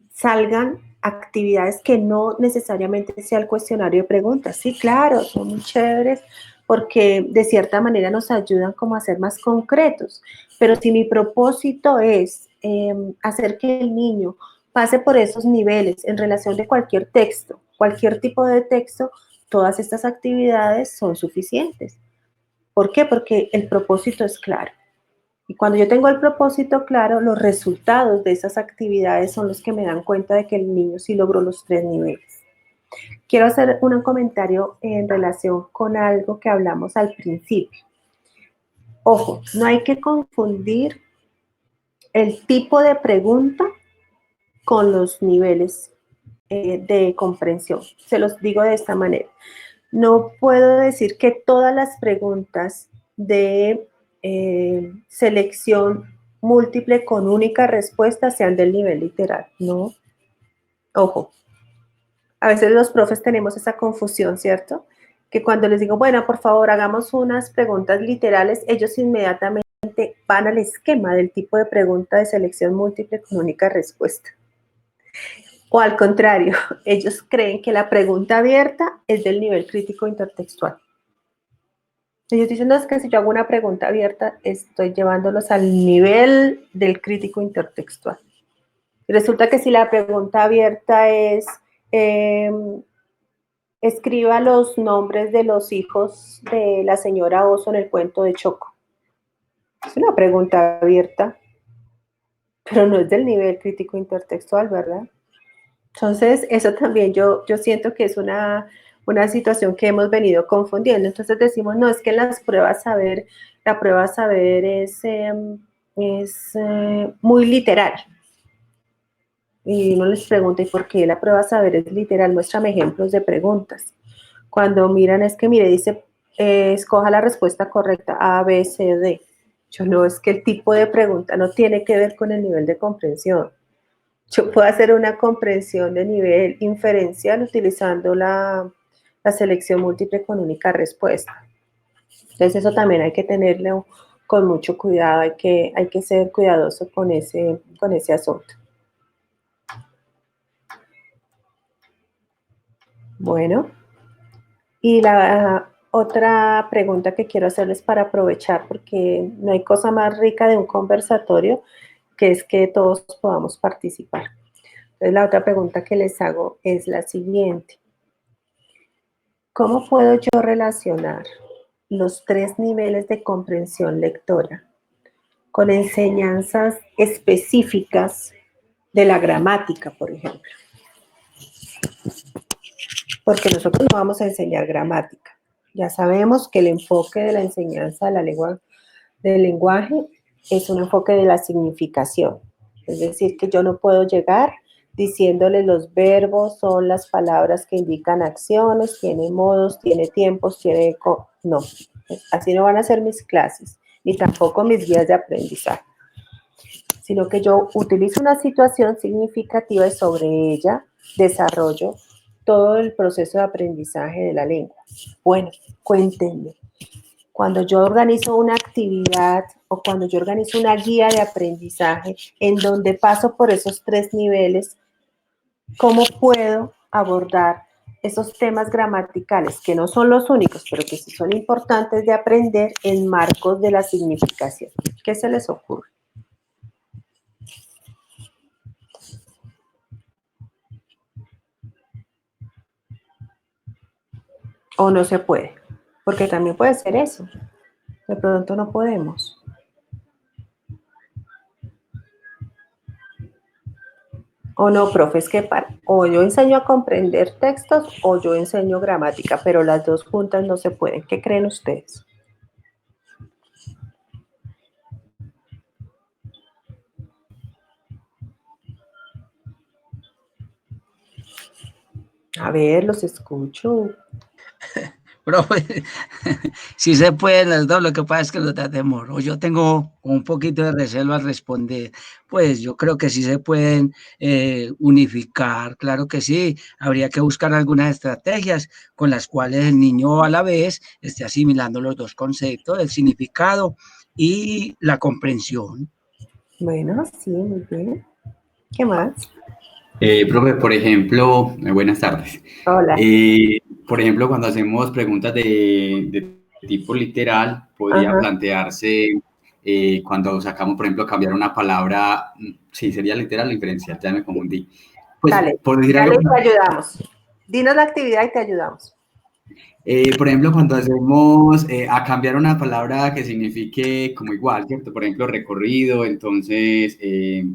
salgan actividades que no necesariamente sea el cuestionario de preguntas. Sí, claro, son muy chéveres porque de cierta manera nos ayudan como a ser más concretos, pero si mi propósito es hacer que el niño pase por esos niveles en relación de cualquier texto, cualquier tipo de texto, todas estas actividades son suficientes. ¿Por qué? Porque el propósito es claro. Y cuando yo tengo el propósito claro, los resultados de esas actividades son los que me dan cuenta de que el niño sí logró los tres niveles. Quiero hacer un comentario en relación con algo que hablamos al principio. Ojo, no hay que confundir el tipo de pregunta con los niveles de comprensión. Se los digo de esta manera. No puedo decir que todas las preguntas de selección múltiple con única respuesta sean del nivel literal, no. Ojo, a veces los profes tenemos esa confusión, ¿cierto? Que cuando les digo, bueno, por favor, hagamos unas preguntas literales, ellos inmediatamente van al esquema del tipo de pregunta de selección múltiple con única respuesta. O al contrario, ellos creen que la pregunta abierta es del nivel crítico intertextual. Ellos dicen, no, es que si yo hago una pregunta abierta, estoy llevándolos al nivel del crítico intertextual. Y resulta que si la pregunta abierta es, escriba los nombres de los hijos de la señora Oso en el cuento de Choco. Es una pregunta abierta, pero no es del nivel crítico intertextual, ¿verdad? Entonces, eso también yo siento que es una situación que hemos venido confundiendo. Entonces decimos, no, es que en las pruebas saber, la prueba saber es muy literal. Y uno les pregunta, ¿y por qué la prueba saber es literal? Muéstrame ejemplos de preguntas. Cuando miran, es que, mire, dice, escoja la respuesta correcta, A, B, C, D. Yo no, es que el tipo de pregunta no tiene que ver con el nivel de comprensión. Yo puedo hacer una comprensión de nivel inferencial utilizando la selección múltiple con única respuesta. Entonces eso también hay que tenerlo con mucho cuidado, hay que ser cuidadoso con ese asunto. Bueno, y la otra pregunta que quiero hacerles para aprovechar, porque no hay cosa más rica de un conversatorio que es que todos podamos participar. Entonces, la otra pregunta que les hago es la siguiente. ¿Cómo puedo yo relacionar los tres niveles de comprensión lectora con enseñanzas específicas de la gramática, por ejemplo? Porque nosotros no vamos a enseñar gramática. Ya sabemos que el enfoque de la enseñanza de la lengua del lenguaje es un enfoque de la significación. Es decir, que yo no puedo llegar diciéndole los verbos son las palabras que indican acciones, tiene modos, tiene tiempos, tiene... No, así no van a ser mis clases, ni tampoco mis guías de aprendizaje, sino que yo utilizo una situación significativa y sobre ella desarrollo todo el proceso de aprendizaje de la lengua. Bueno, cuéntenme, cuando yo organizo una actividad o cuando yo organizo una guía de aprendizaje en donde paso por esos 3 niveles, ¿cómo puedo abordar esos temas gramaticales que no son los únicos, pero que sí son importantes de aprender en marcos de la significación? ¿Qué se les ocurre? ¿O no se puede? Porque también puede ser eso. De pronto no podemos. O no, profe, es que o yo enseño a comprender textos o yo enseño gramática, pero las dos juntas no se pueden. ¿Qué creen ustedes? A ver, los escucho. Profe, sí se pueden las dos, lo que pasa es que nos da temor, o yo tengo un poquito de recelo al responder, pues yo creo que sí se pueden unificar, claro que sí, habría que buscar algunas estrategias con las cuales el niño a la vez esté asimilando los dos conceptos, el significado y la comprensión. Bueno, sí, muy bien. ¿Qué más? Profe, por ejemplo, buenas tardes. Hola. Por ejemplo, cuando hacemos preguntas de tipo literal, podría plantearse cuando sacamos, por ejemplo, cambiar una palabra, sí, sería literal o inferencial, ya me confundí. Pues, Dale, por decir dale algo, y te ayudamos. Dinos la actividad y te ayudamos. por ejemplo, cuando hacemos a cambiar una palabra que signifique como igual, ¿cierto? Por ejemplo, recorrido, entonces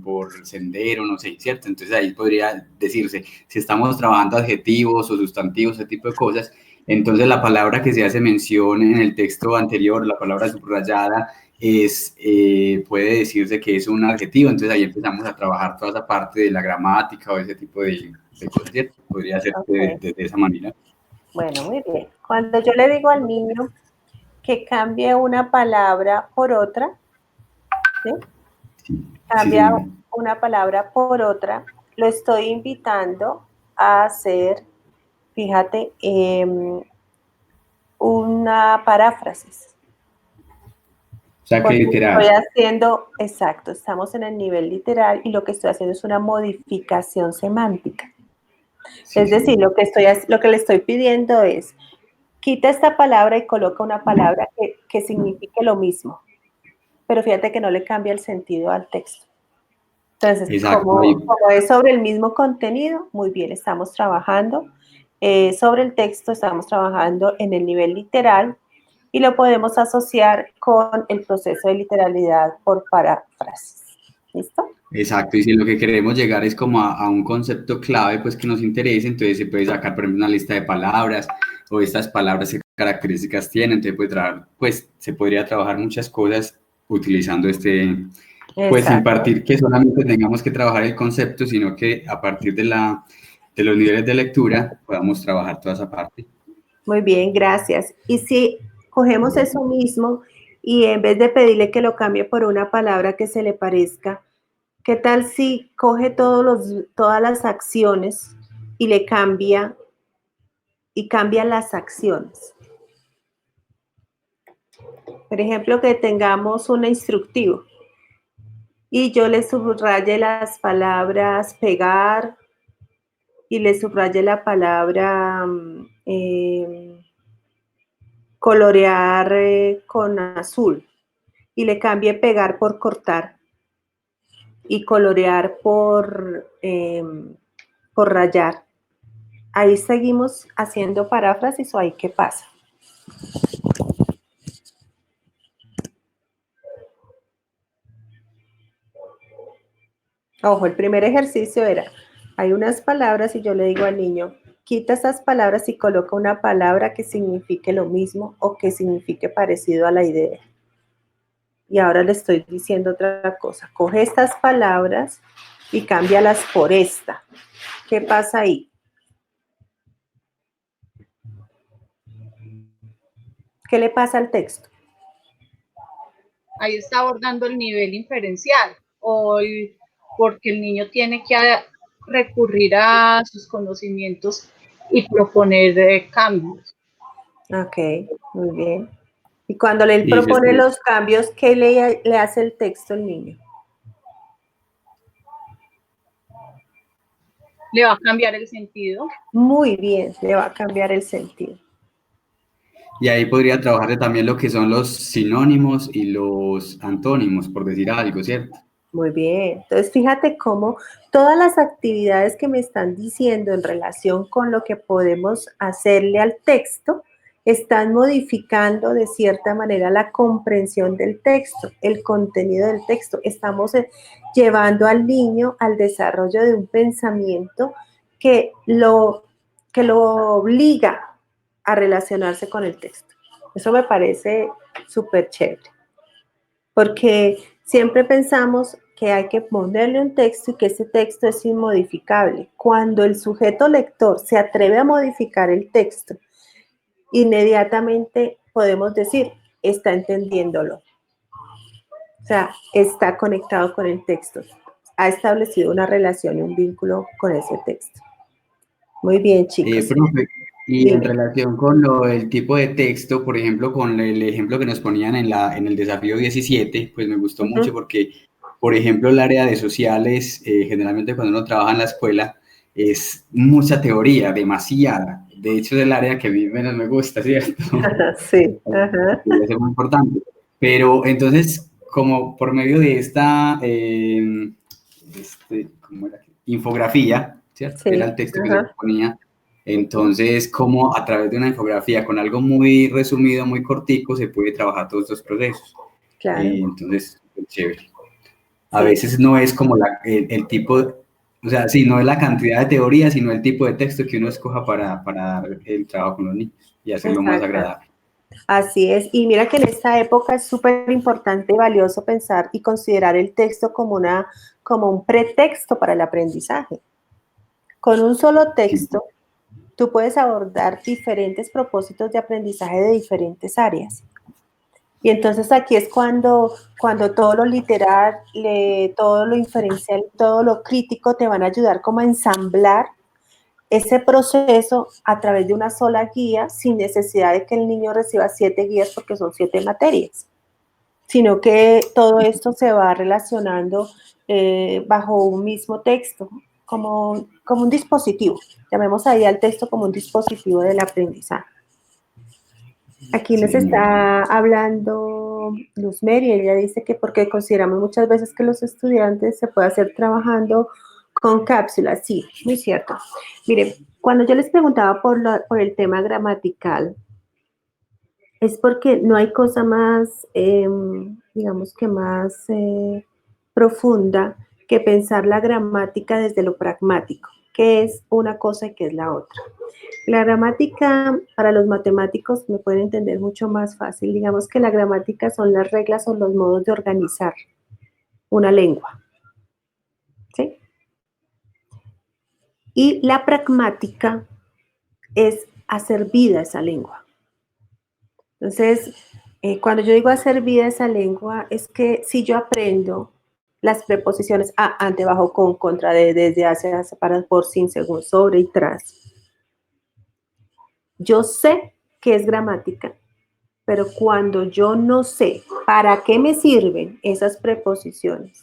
por sendero, no sé, ¿cierto? Entonces ahí podría decirse, si estamos trabajando adjetivos o sustantivos, ese tipo de cosas, entonces la palabra que se hace mención en el texto anterior, la palabra subrayada, puede decirse que es un adjetivo, entonces ahí empezamos a trabajar toda esa parte de la gramática o ese tipo de cosas, ¿cierto? Podría ser de esa manera. Bueno, muy bien. Cuando yo le digo al niño que cambie una palabra por otra, ¿sí? Cambia una palabra por otra, lo estoy invitando a hacer, fíjate, una paráfrasis. O sea, que literal. Estoy haciendo, exacto, estamos en el nivel literal y lo que estoy haciendo es una modificación semántica. Sí, es decir, lo que le estoy pidiendo es, quita esta palabra y coloca una palabra que signifique lo mismo, pero fíjate que no le cambia el sentido al texto. Entonces, como es sobre el mismo contenido, muy bien, estamos trabajando sobre el texto, estamos trabajando en el nivel literal y lo podemos asociar con el proceso de literalidad por paráfrasis. ¿Listo? Exacto, y si lo que queremos llegar es como a un concepto clave, pues que nos interese, entonces se puede sacar, por ejemplo, una lista de palabras o estas palabras qué características tienen, entonces pues se podría trabajar muchas cosas utilizando pues impartir que solamente tengamos que trabajar el concepto, sino que a partir de los niveles de lectura podamos trabajar toda esa parte. Muy bien, gracias. Y si cogemos eso mismo y en vez de pedirle que lo cambie por una palabra que se le parezca, ¿qué tal si coge todas las acciones y le cambia las acciones? Por ejemplo, que tengamos un instructivo y yo le subraye las palabras pegar y le subraye la palabra colorear con azul y le cambie pegar por cortar y colorear por rayar. Ahí seguimos haciendo paráfrasis o ahí qué pasa. Ojo, el primer ejercicio era, hay unas palabras y yo le digo al niño, quita esas palabras y coloca una palabra que signifique lo mismo o que signifique parecido a la idea. Y ahora le estoy diciendo otra cosa. Coge estas palabras y cámbialas por esta. ¿Qué pasa ahí? ¿Qué le pasa al texto? Ahí está abordando el nivel inferencial porque el niño tiene que recurrir a sus conocimientos y proponer cambios. Ok, muy bien. Y cuando le Sí, propone los cambios, ¿qué le hace el texto al niño? Le va a cambiar el sentido. Muy bien, le va a cambiar el sentido. y ahí podría trabajar también lo que son los sinónimos y los antónimos, por decir algo, ¿cierto? Muy bien. Entonces, fíjate cómo todas las actividades que me están diciendo en relación con lo que podemos hacerle al texto están modificando de cierta manera la comprensión del texto, el contenido del texto. Estamos llevando al niño al desarrollo de un pensamiento que lo obliga a relacionarse con el texto. Eso me parece súper chévere, porque siempre pensamos que hay que ponerle un texto y que ese texto es inmodificable. Cuando el sujeto lector se atreve a modificar el texto, inmediatamente podemos decir, está entendiéndolo. O sea, está conectado con el texto. Ha establecido una relación y un vínculo con ese texto. Muy bien, chicos. Profe, y en Dime. relación con el tipo de texto, por ejemplo, con el ejemplo que nos ponían en el desafío 17, pues me gustó mucho porque, por ejemplo, el área de sociales, generalmente cuando uno trabaja en la escuela, es mucha teoría, demasiada. De hecho, es el área que a mí menos me gusta, ¿cierto? Sí. Ajá. Es muy importante. Pero entonces, como por medio de esta ¿cómo era? Infografía, ¿cierto? Sí. Era el texto que se Ajá. ponía. Entonces, como a través de una infografía con algo muy resumido, muy cortico, se puede trabajar todos estos procesos. Claro. Entonces, es chévere. A Sí. veces no es como el tipo, o sea, sí, no es la cantidad de teoría, sino el tipo de texto que uno escoja para dar el trabajo con los niños y hacerlo más Exacto. agradable. Así es, y mira que en esta época es súper importante y valioso pensar y considerar el texto como un pretexto para el aprendizaje. Con un solo texto, tú puedes abordar diferentes propósitos de aprendizaje de diferentes áreas. Y entonces aquí es cuando todo lo literal, todo lo inferencial, todo lo crítico te van a ayudar como a ensamblar ese proceso a través de una sola guía sin necesidad de que el niño reciba 7 guías porque son 7 materias, sino que todo esto se va relacionando bajo un mismo texto, como un dispositivo. Llamemos ahí al texto como un dispositivo del aprendizaje. Aquí nos está hablando Luz Mary, ella dice que porque consideramos muchas veces que los estudiantes se puede hacer trabajando con cápsulas. Sí, muy cierto. Mire, cuando yo les preguntaba por el tema gramatical, es porque no hay cosa más, digamos que más profunda que pensar la gramática desde lo pragmático, que es una cosa y que es la otra. La gramática, para los matemáticos, me pueden entender mucho más fácil. Digamos que la gramática son las reglas o los modos de organizar una lengua. ¿Sí? Y la pragmática es hacer vida esa lengua. Entonces, cuando yo digo hacer vida esa lengua, es que si yo aprendo las preposiciones a, ante, bajo, con, contra, de, desde, hacia, para, por, sin, según, sobre y tras, yo sé que es gramática, pero cuando yo no sé para qué me sirven esas preposiciones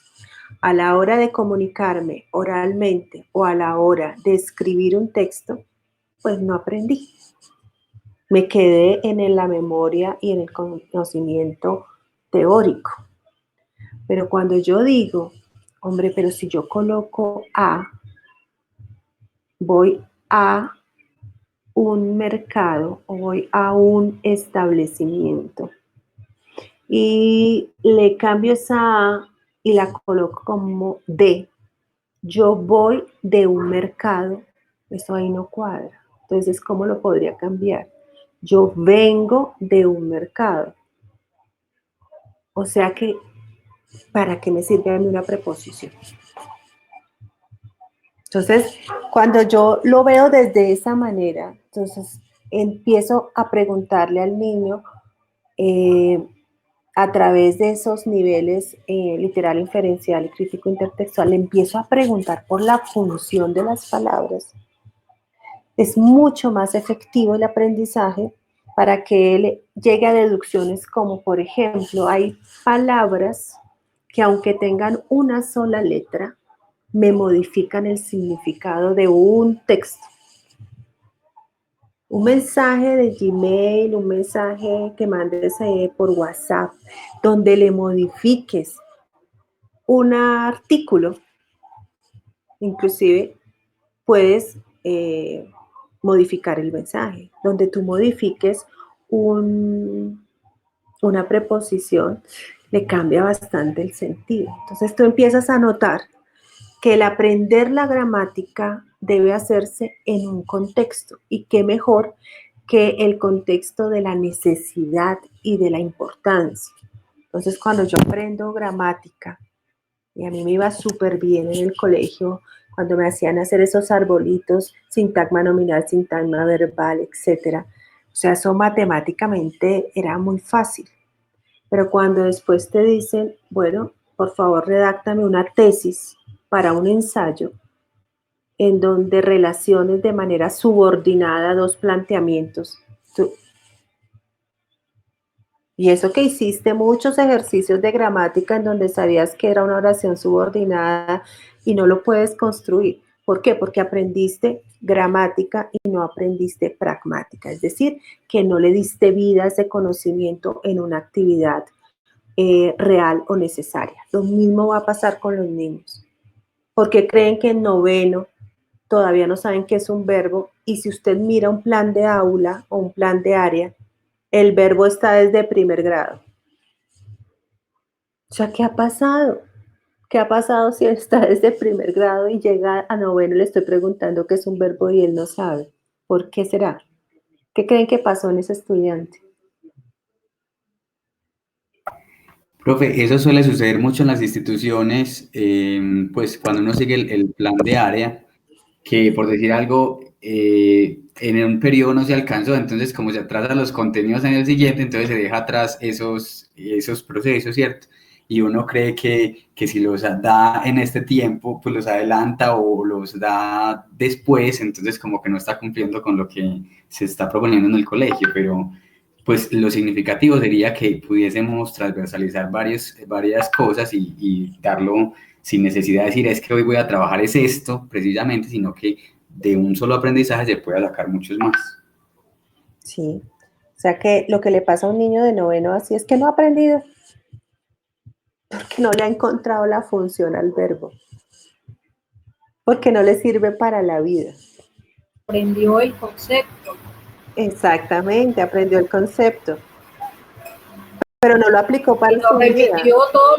a la hora de comunicarme oralmente o a la hora de escribir un texto, pues no aprendí. Me quedé en la memoria y en el conocimiento teórico. Pero cuando yo digo, hombre, pero si yo coloco a, voy a un mercado o voy a un establecimiento y le cambio esa A y la coloco como de, yo voy de un mercado, eso ahí no cuadra. Entonces, ¿cómo lo podría cambiar? Yo vengo de un mercado. O sea que, ¿para qué me sirve a mí una preposición? Entonces, cuando yo lo veo desde esa manera, entonces empiezo a preguntarle al niño a través de esos niveles literal, inferencial y crítico intertextual, le empiezo a preguntar por la función de las palabras. Es mucho más efectivo el aprendizaje para que él llegue a deducciones como, por ejemplo, hay palabras que aunque tengan una sola letra, me modifican el significado de un texto. Un mensaje de Gmail, un mensaje que mandes por WhatsApp, donde le modifiques un artículo, inclusive puedes modificar el mensaje, donde tú modifiques una preposición, le cambia bastante el sentido. Entonces tú empiezas a notar que el aprender la gramática debe hacerse en un contexto, y qué mejor que el contexto de la necesidad y de la importancia. Entonces, cuando yo aprendo gramática, y a mí me iba súper bien en el colegio, cuando me hacían hacer esos arbolitos, sintagma nominal, sintagma verbal, etc. O sea, eso matemáticamente era muy fácil. Pero cuando después te dicen, bueno, por favor, redáctame una tesis para un ensayo en donde relaciones de manera subordinada dos planteamientos. Y eso que hiciste muchos ejercicios de gramática en donde sabías que era una oración subordinada y no lo puedes construir. ¿Por qué? Porque aprendiste gramática y no aprendiste pragmática. Es decir, que no le diste vida a ese conocimiento en una actividad real o necesaria. Lo mismo va a pasar con los niños. Porque creen que en noveno todavía no saben qué es un verbo, y si usted mira un plan de aula o un plan de área, el verbo está desde primer grado. O sea, ¿qué ha pasado? ¿Qué ha pasado si está desde primer grado y llega a noveno y le estoy preguntando qué es un verbo y él no sabe? ¿Por qué será? ¿Qué creen que pasó en ese estudiante? Profe, eso suele suceder mucho en las instituciones, pues cuando uno sigue el plan de área, que por decir algo, en un periodo no se alcanzó, entonces como se atrasan los contenidos en el siguiente, entonces se deja atrás esos procesos, ¿cierto? Y uno cree que si los da en este tiempo, pues los adelanta o los da después, entonces como que no está cumpliendo con lo que se está proponiendo en el colegio, pero pues lo significativo sería que pudiésemos transversalizar varias cosas y darlo sin necesidad de decir es que hoy voy a trabajar es esto precisamente, sino que de un solo aprendizaje se puede sacar muchos más. Sí, o sea que lo que le pasa a un niño de noveno así es que no ha aprendido, porque no le ha encontrado la función al verbo, porque no le sirve para la vida. Aprendió el concepto. Exactamente, aprendió el concepto, pero no lo aplicó para Y lo su vida. repitió todos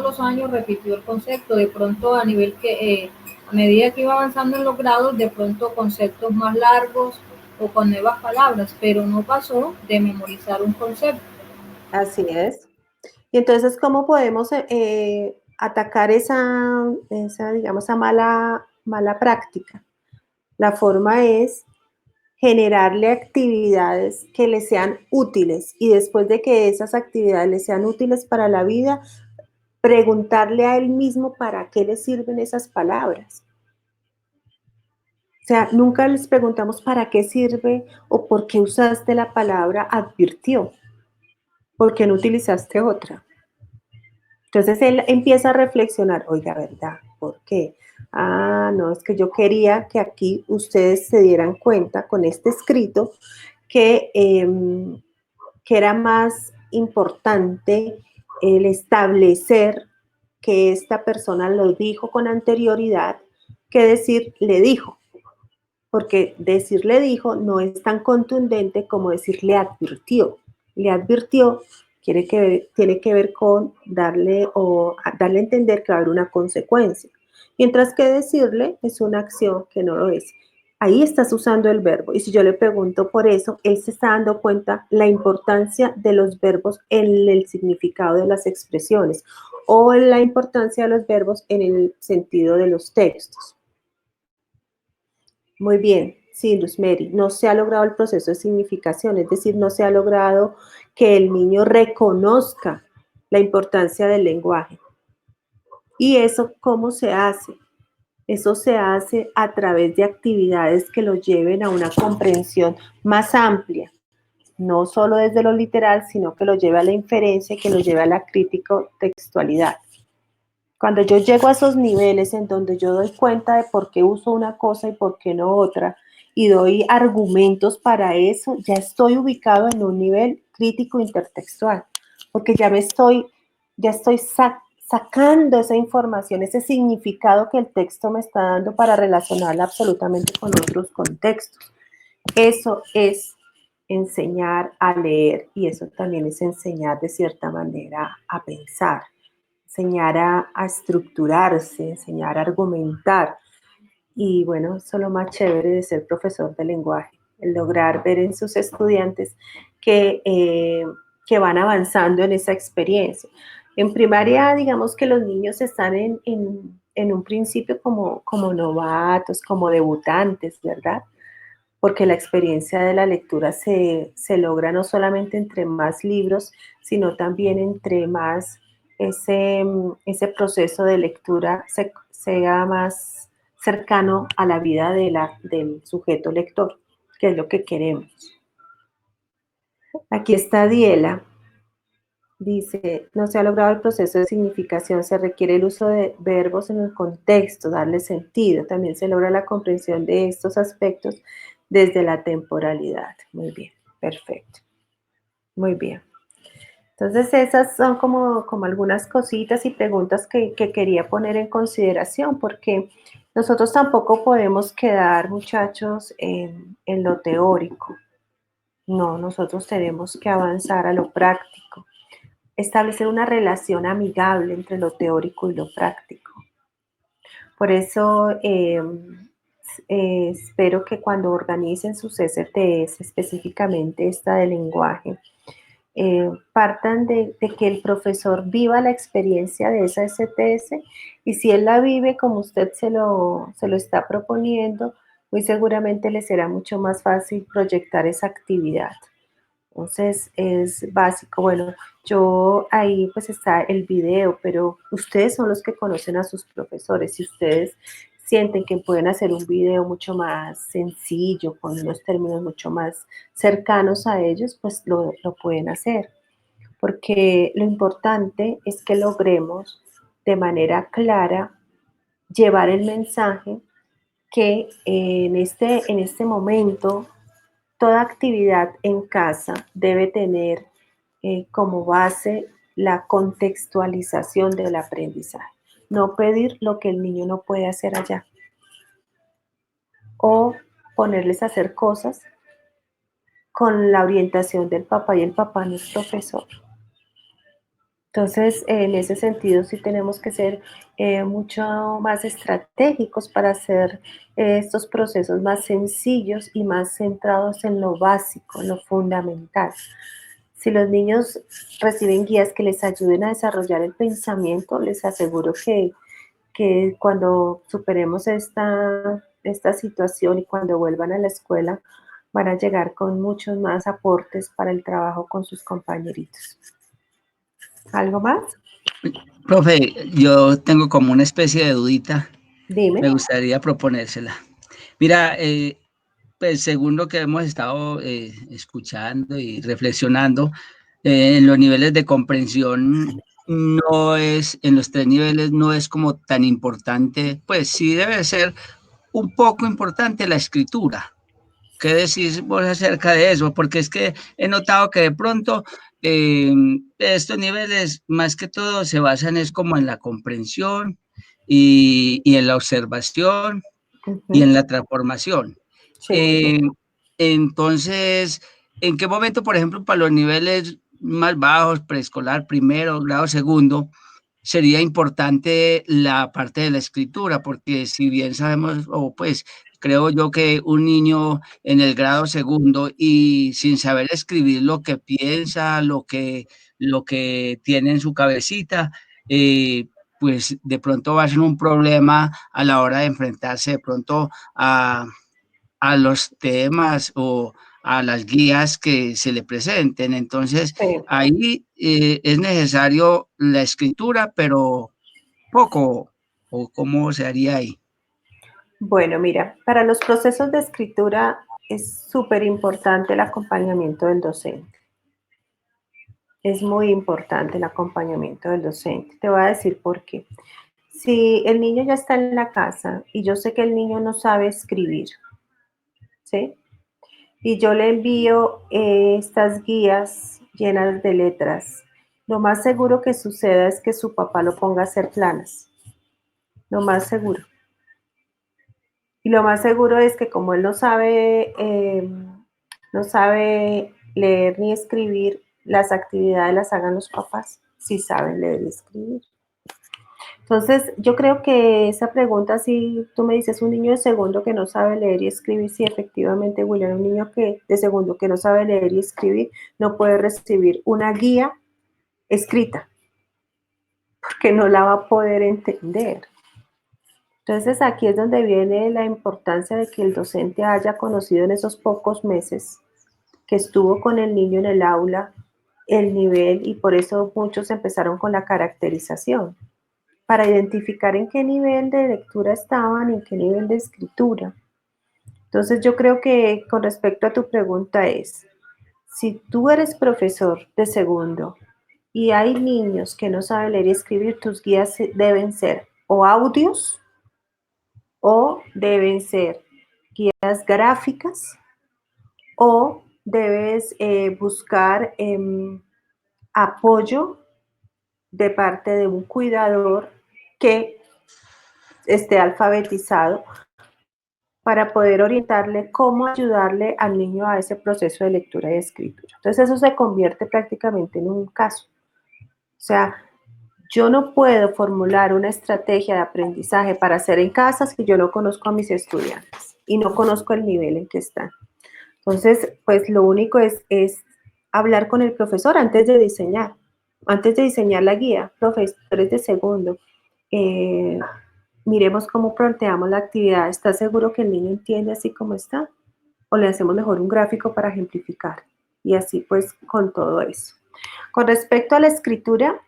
los años repitió el concepto, de pronto a nivel que a medida que iba avanzando en los grados, de pronto conceptos más largos o con nuevas palabras, pero no pasó de memorizar un concepto. Así es. Y entonces, ¿cómo podemos atacar esa digamos, esa mala práctica? La forma es generarle actividades que le sean útiles, y después de que esas actividades le sean útiles para la vida, preguntarle a él mismo para qué le sirven esas palabras. O sea, nunca les preguntamos para qué sirve o por qué usaste la palabra advirtió, por qué no utilizaste otra. Entonces él empieza a reflexionar, oiga, ¿verdad? ¿Por qué? Ah, no, es que yo quería que aquí ustedes se dieran cuenta con este escrito que era más importante el establecer que esta persona lo dijo con anterioridad que decir le dijo, porque decir le dijo no es tan contundente como decir le advirtió. Le advirtió tiene que ver con darle a entender que va a haber una consecuencia, mientras que decirle es una acción que no lo es. Ahí estás usando el verbo. Y si yo le pregunto por eso, él se está dando cuenta la importancia de los verbos en el significado de las expresiones o en la importancia de los verbos en el sentido de los textos. Muy bien, sí, Luz Mary, no se ha logrado el proceso de significación, es decir, no se ha logrado que el niño reconozca la importancia del lenguaje. ¿Y eso cómo se hace? Eso se hace a través de actividades que lo lleven a una comprensión más amplia, no solo desde lo literal, sino que lo lleve a la inferencia, que lo lleve a la crítico-textualidad. Cuando yo llego a esos niveles en donde yo doy cuenta de por qué uso una cosa y por qué no otra, y doy argumentos para eso, ya estoy ubicado en un nivel crítico intertextual, porque ya estoy sacando esa información, ese significado que el texto me está dando para relacionarla absolutamente con otros contextos. Eso es enseñar a leer y eso también es enseñar de cierta manera a pensar, enseñar a estructurarse, enseñar a argumentar. Y bueno, eso es lo más chévere de ser profesor de lenguaje, el lograr ver en sus estudiantes que van avanzando en esa experiencia. En primaria, digamos que los niños están en un principio como novatos, como debutantes, ¿verdad? Porque la experiencia de la lectura se logra no solamente entre más libros, sino también entre más ese proceso de lectura sea más cercano a la vida del sujeto lector, que es lo que queremos. Aquí está Diela. Dice, no se ha logrado el proceso de significación, se requiere el uso de verbos en el contexto, darle sentido. También se logra la comprensión de estos aspectos desde la temporalidad. Muy bien, perfecto. Muy bien. Entonces esas son como algunas cositas y preguntas que quería poner en consideración porque nosotros tampoco podemos quedar, muchachos, en lo teórico. No, nosotros tenemos que avanzar a lo práctico. Establecer una relación amigable entre lo teórico y lo práctico. Por eso espero que cuando organicen sus STS, específicamente esta de lenguaje, partan de que el profesor viva la experiencia de esa STS y si él la vive como usted se lo está proponiendo, muy seguramente le será mucho más fácil proyectar esa actividad. Entonces es básico. Bueno, yo ahí pues está el video, pero ustedes son los que conocen a sus profesores. Si ustedes sienten que pueden hacer un video mucho más sencillo, con unos términos mucho más cercanos a ellos, pues lo pueden hacer. Porque lo importante es que logremos de manera clara llevar el mensaje que en este momento toda actividad en casa debe tener como base la contextualización del aprendizaje. No pedir lo que el niño no puede hacer allá. O ponerles a hacer cosas con la orientación del papá y el papá no es profesor. Entonces, en ese sentido, sí tenemos que ser mucho más estratégicos para hacer estos procesos más sencillos y más centrados en lo básico, en lo fundamental. Si los niños reciben guías que les ayuden a desarrollar el pensamiento, les aseguro que cuando superemos esta situación y cuando vuelvan a la escuela, van a llegar con muchos más aportes para el trabajo con sus compañeritos. ¿Algo más? Profe, yo tengo como una especie de dudita. Dime. Me gustaría proponérsela. Mira, pues según lo que hemos estado escuchando y reflexionando, en los niveles de comprensión no es, en los 3 niveles no es como tan importante, pues sí debe ser un poco importante la escritura. ¿Qué decís vos acerca de eso? Porque es que he notado que de pronto estos niveles más que todo se basan es como en la comprensión y en la observación y en la transformación. Sí. Entonces, ¿en qué momento, por ejemplo, para los niveles más bajos, preescolar, primero, grado segundo, sería importante la parte de la escritura? Porque si bien sabemos, o pues creo yo que un niño en el grado segundo y sin saber escribir lo que piensa, lo que tiene en su cabecita, pues de pronto va a ser un problema a la hora de enfrentarse de pronto a los temas o a las guías que se le presenten. Entonces, Sí. ahí es necesario la escritura, pero poco, o cómo se haría ahí. Bueno, mira, para los procesos de escritura es súper importante el acompañamiento del docente. Es muy importante el acompañamiento del docente. Te voy a decir por qué. Si el niño ya está en la casa y yo sé que el niño no sabe escribir, ¿sí? Y yo le envío estas guías llenas de letras, lo más seguro que suceda es que su papá lo ponga a hacer planas. Lo más seguro. Y lo más seguro es que como él no sabe leer ni escribir, las actividades las hagan los papás, si saben leer y escribir. Entonces, yo creo que esa pregunta, si tú me dices un niño de segundo que no sabe leer y escribir, sí, efectivamente, William, un niño de segundo que no sabe leer y escribir no puede recibir una guía escrita, porque no la va a poder entender. Entonces, aquí es donde viene la importancia de que el docente haya conocido en esos pocos meses que estuvo con el niño en el aula el nivel, y por eso muchos empezaron con la caracterización, para identificar en qué nivel de lectura estaban y en qué nivel de escritura. Entonces, yo creo que con respecto a tu pregunta es, si tú eres profesor de segundo y hay niños que no saben leer y escribir, tus guías deben ser o audios o deben ser guías gráficas o debes buscar apoyo de parte de un cuidador que esté alfabetizado para poder orientarle cómo ayudarle al niño a ese proceso de lectura y escritura. Entonces eso se convierte prácticamente en un caso. O sea, yo no puedo formular una estrategia de aprendizaje para hacer en casa si yo no conozco a mis estudiantes y no conozco el nivel en que están. Entonces, pues lo único es hablar con el profesor antes de diseñar la guía. Profesores de segundo, miremos cómo planteamos la actividad. ¿Está seguro que el niño entiende así como está? ¿O le hacemos mejor un gráfico para ejemplificar? Y así pues con todo eso. Con respecto a la escritura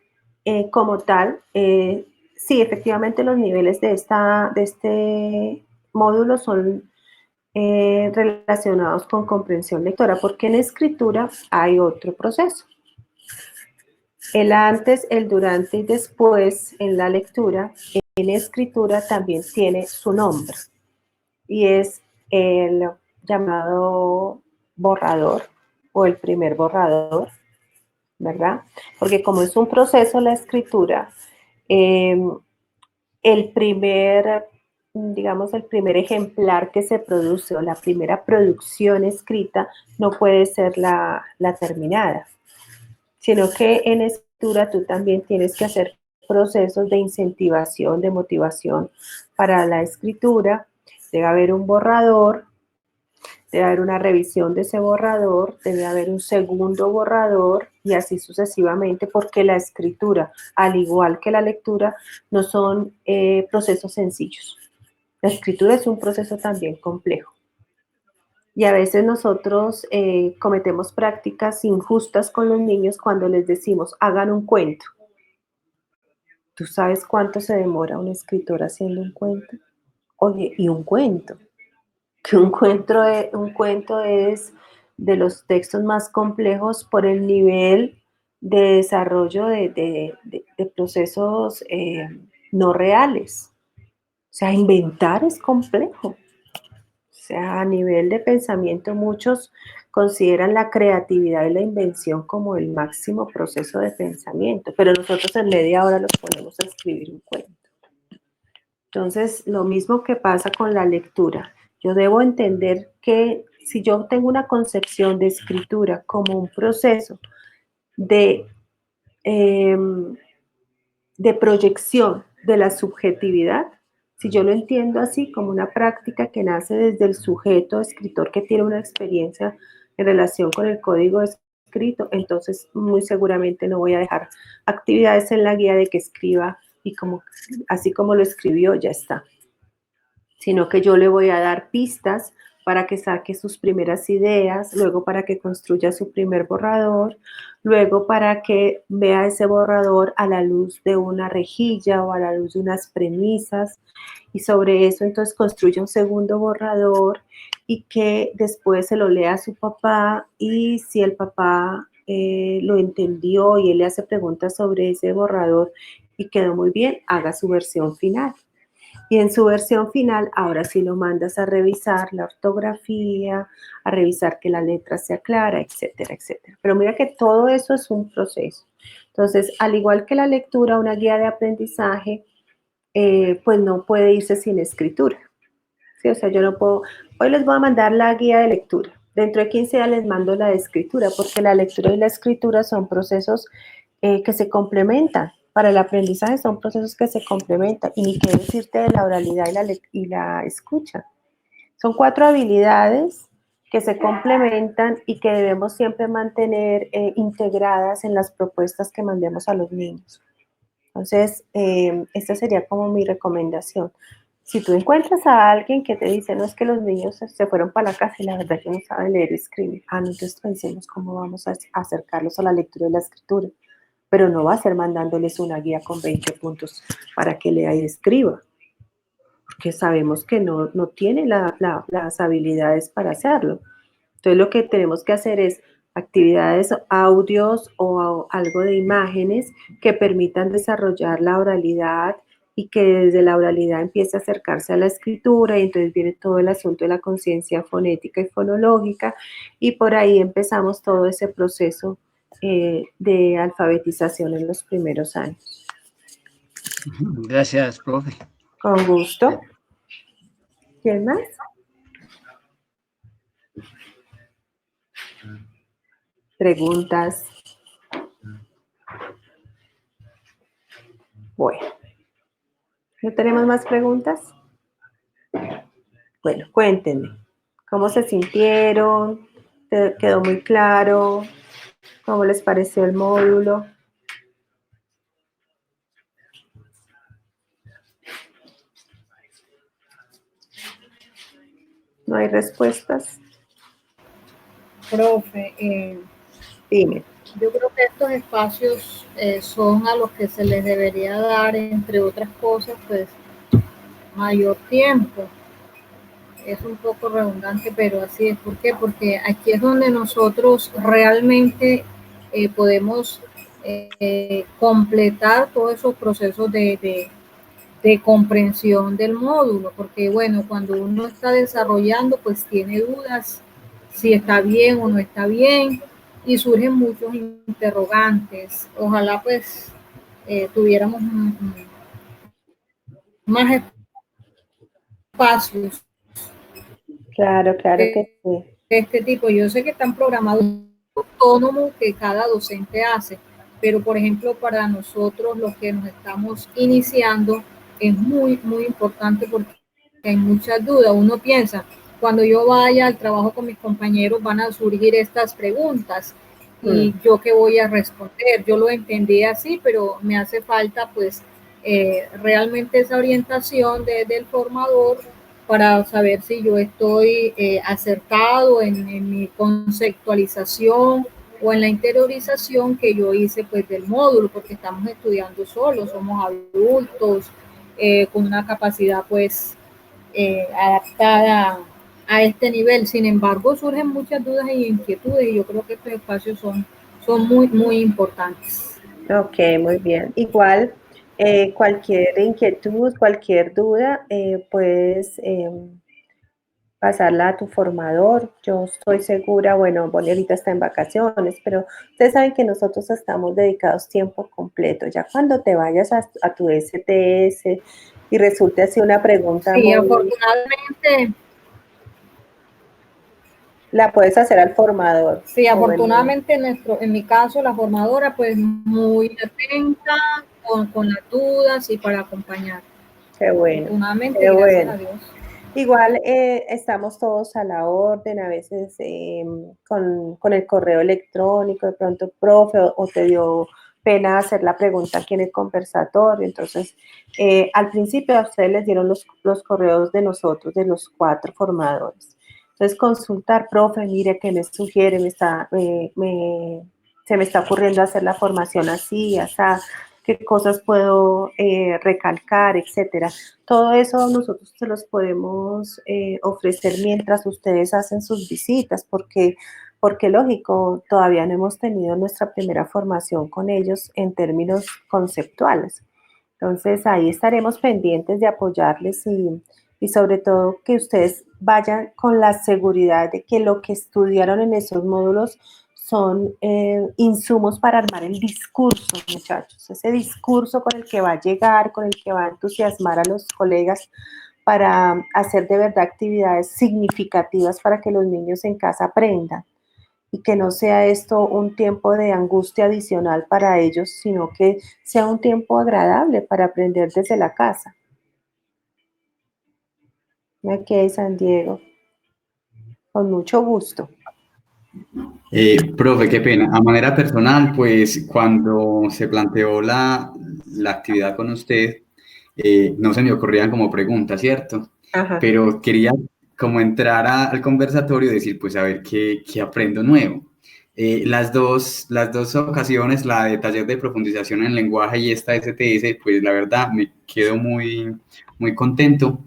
como tal, sí, efectivamente los niveles de este módulo son relacionados con comprensión lectora, porque en escritura hay otro proceso. El antes, el durante y después en la lectura, en escritura también tiene su nombre y es el llamado borrador o el primer borrador, ¿verdad? Porque como es un proceso la escritura, el primer ejemplar que se produce o la primera producción escrita no puede ser la terminada, sino que en escritura tú también tienes que hacer procesos de incentivación, de motivación para la escritura. Debe haber un borrador, debe haber una revisión de ese borrador, debe haber un segundo borrador y así sucesivamente, porque la escritura, al igual que la lectura, no son procesos sencillos. La escritura es un proceso también complejo. Y a veces nosotros cometemos prácticas injustas con los niños cuando les decimos, hagan un cuento. ¿Tú sabes cuánto se demora un escritor haciendo un cuento? Oye, y un cuento. Que un cuento es de los textos más complejos por el nivel de desarrollo de procesos no reales. O sea, inventar es complejo. O sea, a nivel de pensamiento, muchos consideran la creatividad y la invención como el máximo proceso de pensamiento, pero nosotros en media hora los ponemos a escribir un cuento. Entonces, lo mismo que pasa con la lectura. Yo debo entender que si yo tengo una concepción de escritura como un proceso de proyección de la subjetividad, Si yo lo entiendo así, como una práctica que nace desde el sujeto escritor que tiene una experiencia en relación con el código escrito, entonces muy seguramente no voy a dejar actividades en la guía de que escriba y como, así como lo escribió, ya está, sino que yo le voy a dar pistas para que saque sus primeras ideas, luego para que construya su primer borrador, luego para que vea ese borrador a la luz de una rejilla o a la luz de unas premisas, y sobre eso entonces construye un segundo borrador y que después se lo lea a su papá, y si el papá lo entendió y él le hace preguntas sobre ese borrador y quedó muy bien, haga su versión final. Y en su versión final, ahora sí lo mandas a revisar la ortografía, a revisar que la letra sea clara, etcétera, etcétera. Pero mira que todo eso es un proceso. Entonces, al igual que la lectura, una guía de aprendizaje, pues no puede irse sin escritura. ¿Sí? O sea, yo no puedo, hoy les voy a mandar la guía de lectura. Dentro de 15 días les mando la de escritura, porque la lectura y la escritura son procesos que se complementan. Para el aprendizaje son procesos que se complementan. Y ni qué decirte de la oralidad y la escucha. Son 4 habilidades que se complementan y que debemos siempre mantener integradas en las propuestas que mandemos a los niños. Entonces, esta sería como mi recomendación. Si tú encuentras a alguien que te dice, no, es que los niños se fueron para la casa y la verdad que no saben leer y escribir, no, entonces pensemos cómo vamos a acercarlos a la lectura y la escritura. Pero no va a ser mandándoles una guía con 20 puntos para que lea y escriba, porque sabemos que no tiene las habilidades para hacerlo. Entonces, lo que tenemos que hacer es actividades, audios o algo de imágenes que permitan desarrollar la oralidad y que desde la oralidad empiece a acercarse a la escritura, y entonces viene todo el asunto de la conciencia fonética y fonológica, y por ahí empezamos todo ese proceso de alfabetización en los primeros años. Gracias, profe. Con gusto. ¿Quién más? Preguntas. Bueno, ¿no tenemos más preguntas? Bueno, cuéntenme, ¿cómo se sintieron? ¿Te quedó muy claro? ¿Cómo les pareció el módulo? ¿No hay respuestas? Profe, Dime. yo creo que estos espacios son a los que se les debería dar, entre otras cosas, pues mayor tiempo. Es un poco redundante, pero así es. ¿Por qué? Porque aquí es donde nosotros realmente podemos completar todos esos procesos de comprensión del módulo, porque bueno, cuando uno está desarrollando, pues tiene dudas si está bien o no está bien, y surgen muchos interrogantes. Ojalá pues tuviéramos más espacios Claro que sí. de este tipo. Yo sé que están programados autónomos que cada docente hace, pero por ejemplo para nosotros los que nos estamos iniciando es muy, muy importante porque hay muchas dudas. Uno piensa, cuando yo vaya al trabajo con mis compañeros van a surgir estas preguntas y yo qué voy a responder. Yo lo entendí así, pero me hace falta pues realmente esa orientación del formador para saber si yo estoy acertado en mi conceptualización o en la interiorización que yo hice pues del módulo, porque estamos estudiando solos, somos adultos con una capacidad pues adaptada a este nivel. Sin embargo, surgen muchas dudas e inquietudes y yo creo que estos espacios son muy, muy importantes. Ok, muy bien. Igual, cualquier inquietud, cualquier duda, puedes pasarla a tu formador. Yo estoy segura, bueno, Bonnie ahorita está en vacaciones, pero ustedes saben que nosotros estamos dedicados tiempo completo. Ya cuando te vayas a tu STS y resulte así una pregunta sí, muy... afortunadamente... La puedes hacer al formador. Sí, afortunadamente en mi caso, la formadora pues muy atenta con las dudas y para acompañar. Qué bueno, Afortunadamente, qué gracias bueno. a Dios. Igual estamos todos a la orden, a veces con el correo electrónico, de pronto, profe, o te dio pena hacer la pregunta aquí en el conversatorio. Entonces, al principio a ustedes les dieron los correos de nosotros, de los 4 formadores. Entonces, consultar, profe, mire, ¿qué me sugiere? Se me está ocurriendo hacer la formación así, así, qué cosas puedo recalcar, etcétera. Todo eso nosotros se los podemos ofrecer mientras ustedes hacen sus visitas, porque lógico, todavía no hemos tenido nuestra primera formación con ellos en términos conceptuales. Entonces ahí estaremos pendientes de apoyarles y sobre todo que ustedes vayan con la seguridad de que lo que estudiaron en esos módulos son insumos para armar el discurso, muchachos. Ese discurso con el que va a llegar, con el que va a entusiasmar a los colegas para hacer de verdad actividades significativas para que los niños en casa aprendan y que no sea esto un tiempo de angustia adicional para ellos, sino que sea un tiempo agradable para aprender desde la casa. Aquí, San Diego. Con mucho gusto. Profe, qué pena. A manera personal, pues cuando se planteó la actividad con usted, no se me ocurrían como preguntas, ¿cierto? Ajá. Pero quería como entrar al conversatorio y decir, pues a ver qué aprendo nuevo. Las dos ocasiones, la de taller de profundización en lenguaje y esta STS, pues la verdad me quedo muy, muy contento.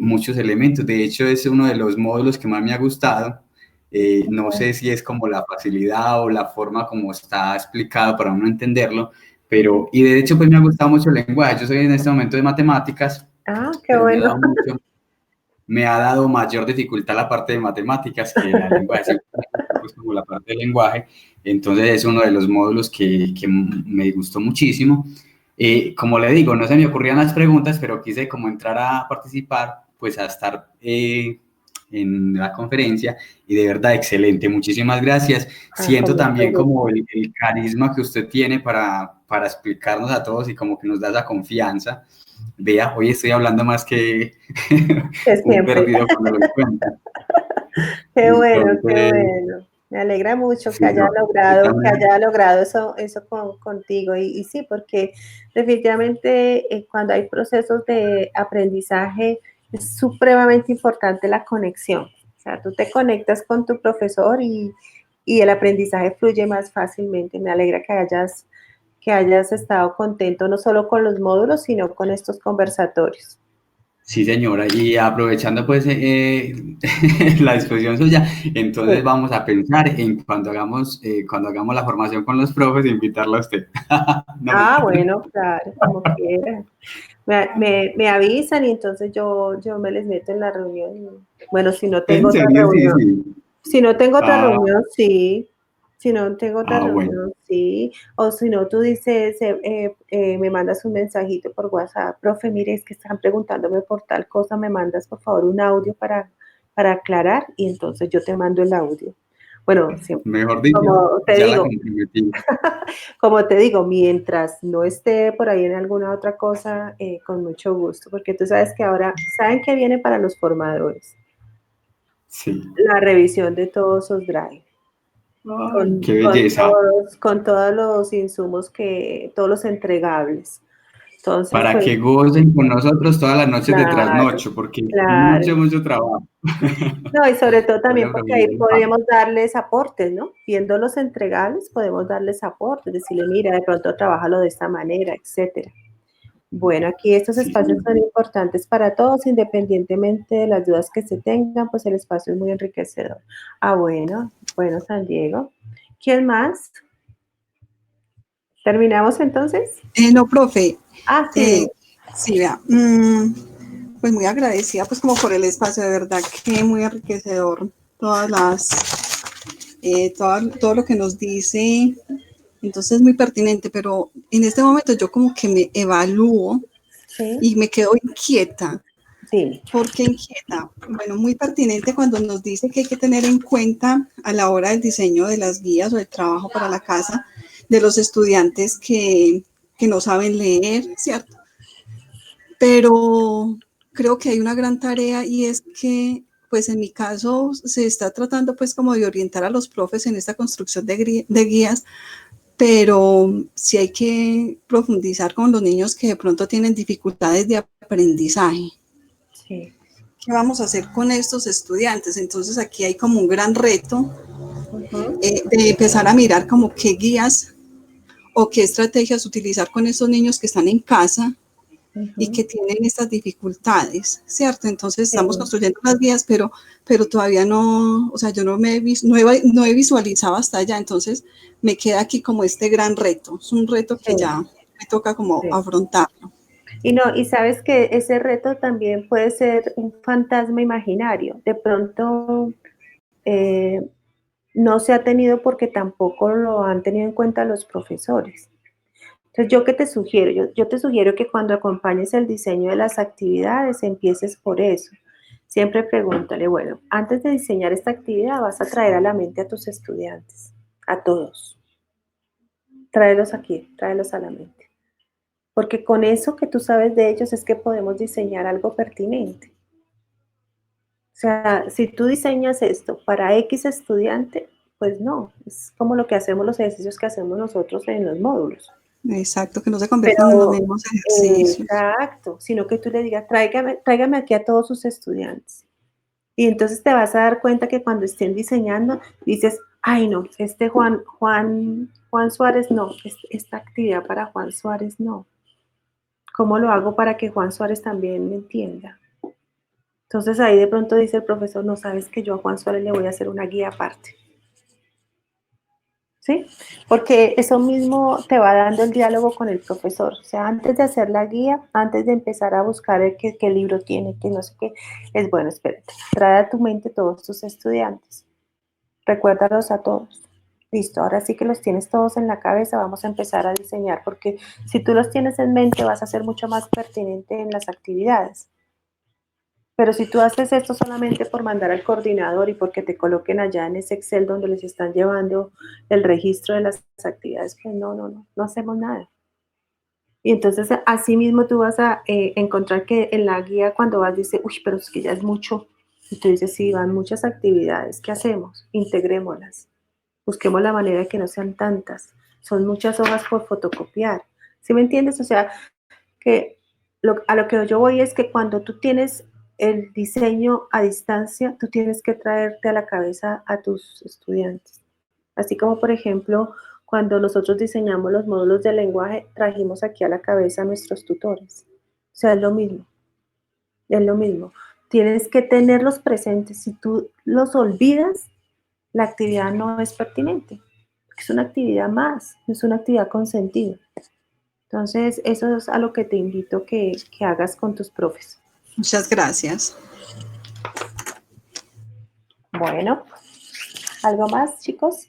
Muchos elementos, de hecho es uno de los módulos que más me ha gustado. No sé si es como la facilidad o la forma como está explicado para uno entenderlo, pero, y de hecho pues me ha gustado mucho el lenguaje. Yo soy en este momento de matemáticas. Ah, qué bueno. Me ha dado mayor dificultad la parte de matemáticas que la lenguaje, pues como la parte del lenguaje. Entonces es uno de los módulos que me gustó muchísimo. Como le digo, no se me ocurrían las preguntas, pero quise como entrar a participar, pues a estar en la conferencia y de verdad excelente, muchísimas gracias. Siento también como el carisma que usted tiene para explicarnos a todos y como que nos da esa confianza. Vea, hoy estoy hablando más que un perdido cuando lo encuentro. Qué bueno, qué bueno. Me alegra mucho que haya logrado eso contigo. Y sí, porque definitivamente cuando hay procesos de aprendizaje es supremamente importante la conexión. O sea, tú te conectas con tu profesor y el aprendizaje fluye más fácilmente. Me alegra que hayas estado contento no solo con los módulos, sino con estos conversatorios. Sí, señora, y aprovechando pues la disposición suya, entonces vamos a pensar en cuando hagamos la formación con los profes, invitarla a usted. Bueno, claro, como quiera. Me avisan y entonces yo me les meto en la reunión. Bueno, si no tengo otra reunión. Sí. Si no tengo otra reunión, sí. Si no tengo otra reunión, sí. O si no, tú dices, me mandas un mensajito por WhatsApp, profe, mire, es que están preguntándome por tal cosa, me mandas por favor un audio para aclarar y entonces yo te mando el audio. Bueno, siempre, mejor dicho, como te digo, mientras no esté por ahí en alguna otra cosa, con mucho gusto, porque tú sabes que ahora, ¿saben qué viene para los formadores? Sí. La revisión de todos esos drives. ¡Qué belleza! Con todos los insumos, todos los entregables. Entonces, para pues, que gocen con nosotros todas las noches de trasnocho, porque mucho trabajo. No, y sobre todo también porque ahí podemos darles aportes, ¿no? Viendo los entregables, podemos darles aportes, decirle, mira, de pronto trabájalo de esta manera, etcétera. Bueno, aquí estos espacios son importantes para todos, independientemente de las dudas que se tengan, pues el espacio es muy enriquecedor. Bueno, San Diego. ¿Quién más? ¿Terminamos entonces? No, profe. Sí. Sí, vea. Pues muy agradecida, pues como por el espacio, de verdad que muy enriquecedor. Todo lo que nos dice, entonces muy pertinente, pero en este momento yo como que me evalúo y me quedo inquieta. Sí. ¿Por qué inquieta? Bueno, muy pertinente cuando nos dice que hay que tener en cuenta a la hora del diseño de las guías o del trabajo para la casa de los estudiantes que no saben leer, ¿cierto? pero creo que hay una gran tarea y es que, pues en mi caso, se está tratando pues como de orientar a los profes en esta construcción de guías, pero sí hay que profundizar con los niños que de pronto tienen dificultades de aprendizaje. Sí. ¿Qué vamos a hacer con estos estudiantes? Entonces aquí hay como un gran reto de empezar a mirar como qué guías o qué estrategias utilizar con estos niños que están en casa y que tienen estas dificultades, ¿cierto? Entonces estamos construyendo las guías, pero todavía no, o sea, yo no he visualizado hasta allá, entonces me queda aquí como este gran reto, es un reto que ya me toca como afrontarlo. Y sabes que ese reto también puede ser un fantasma imaginario, de pronto no se ha tenido porque tampoco lo han tenido en cuenta los profesores. Entonces, ¿yo qué te sugiero? Yo te sugiero que cuando acompañes el diseño de las actividades, empieces por eso. Siempre pregúntale, bueno, antes de diseñar esta actividad vas a traer a la mente a tus estudiantes, a todos. Tráelos aquí, tráelos a la mente. Porque con eso que tú sabes de ellos es que podemos diseñar algo pertinente. O sea, si tú diseñas esto para X estudiante, pues no, es como lo que hacemos, los ejercicios que hacemos nosotros en los módulos. Exacto, que no se conviertan en los mismos ejercicios. Exacto, sino que tú le digas, tráigame aquí a todos sus estudiantes. Y entonces te vas a dar cuenta que cuando estén diseñando, dices, ay no, Juan Suárez no, esta actividad para Juan Suárez no. ¿Cómo lo hago para que Juan Suárez también me entienda? Entonces ahí de pronto dice el profesor, no, sabes que yo a Juan Suárez le voy a hacer una guía aparte. ¿Sí? Porque eso mismo te va dando el diálogo con el profesor. O sea, antes de hacer la guía, antes de empezar a buscar qué libro tiene, que no sé qué, es bueno, espérate, trae a tu mente todos tus estudiantes. Recuérdalos a todos. Listo, ahora sí que los tienes todos en la cabeza, vamos a empezar a diseñar, porque si tú los tienes en mente vas a ser mucho más pertinente en las actividades. Pero si tú haces esto solamente por mandar al coordinador y porque te coloquen allá en ese Excel donde les están llevando el registro de las actividades, pues no hacemos nada. Y entonces así mismo tú vas a encontrar que en la guía cuando vas dice, uy, pero es que ya es mucho. Y tú dices, sí, van muchas actividades, ¿qué hacemos? Integrémoslas. Busquemos la manera de que no sean tantas. Son muchas hojas por fotocopiar. ¿Sí me entiendes? O sea, que a lo que yo voy es que cuando tú tienes el diseño a distancia, tú tienes que traerte a la cabeza a tus estudiantes. Así como, por ejemplo, cuando nosotros diseñamos los módulos de lenguaje, trajimos aquí a la cabeza a nuestros tutores. O sea, es lo mismo. Es lo mismo. Tienes que tenerlos presentes. Si tú los olvidas, la actividad no es pertinente. Es una actividad más, es una actividad con sentido. Entonces, eso es a lo que te invito que hagas con tus profes. Muchas gracias. Bueno, ¿algo más, chicos?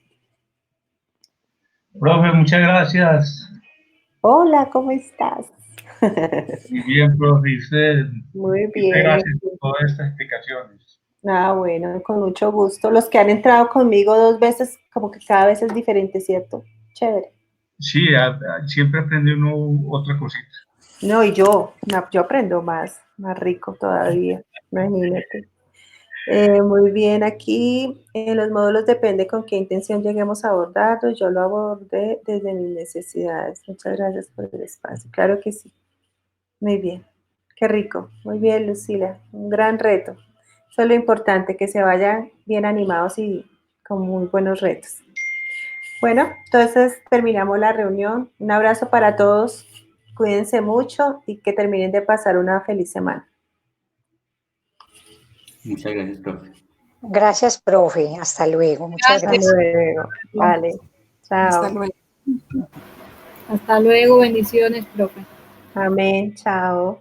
Profe, muchas gracias. Hola, ¿cómo estás? Muy bien, profe. Usted, Muy bien. Gracias por todas estas explicaciones. Ah, bueno, con mucho gusto. Los que han entrado conmigo 2 veces, como que cada vez es diferente, ¿cierto? Chévere. Sí, siempre aprende uno otra cosita. No, y yo aprendo más rico todavía, imagínate. Muy bien, aquí en los módulos depende con qué intención lleguemos a abordarlo. Yo lo abordé desde mis necesidades. Muchas gracias por el espacio. Claro que sí. Muy bien. Qué rico. Muy bien, Lucila. Un gran reto. Eso es lo importante, que se vayan bien animados y con muy buenos retos. Bueno, entonces terminamos la reunión. Un abrazo para todos. Cuídense mucho y que terminen de pasar una feliz semana. Muchas gracias, profe. Gracias, profe. Hasta luego. Muchas gracias. Hasta luego. Vale. Chao. Hasta luego. Hasta luego, bendiciones, profe. Amén. Chao.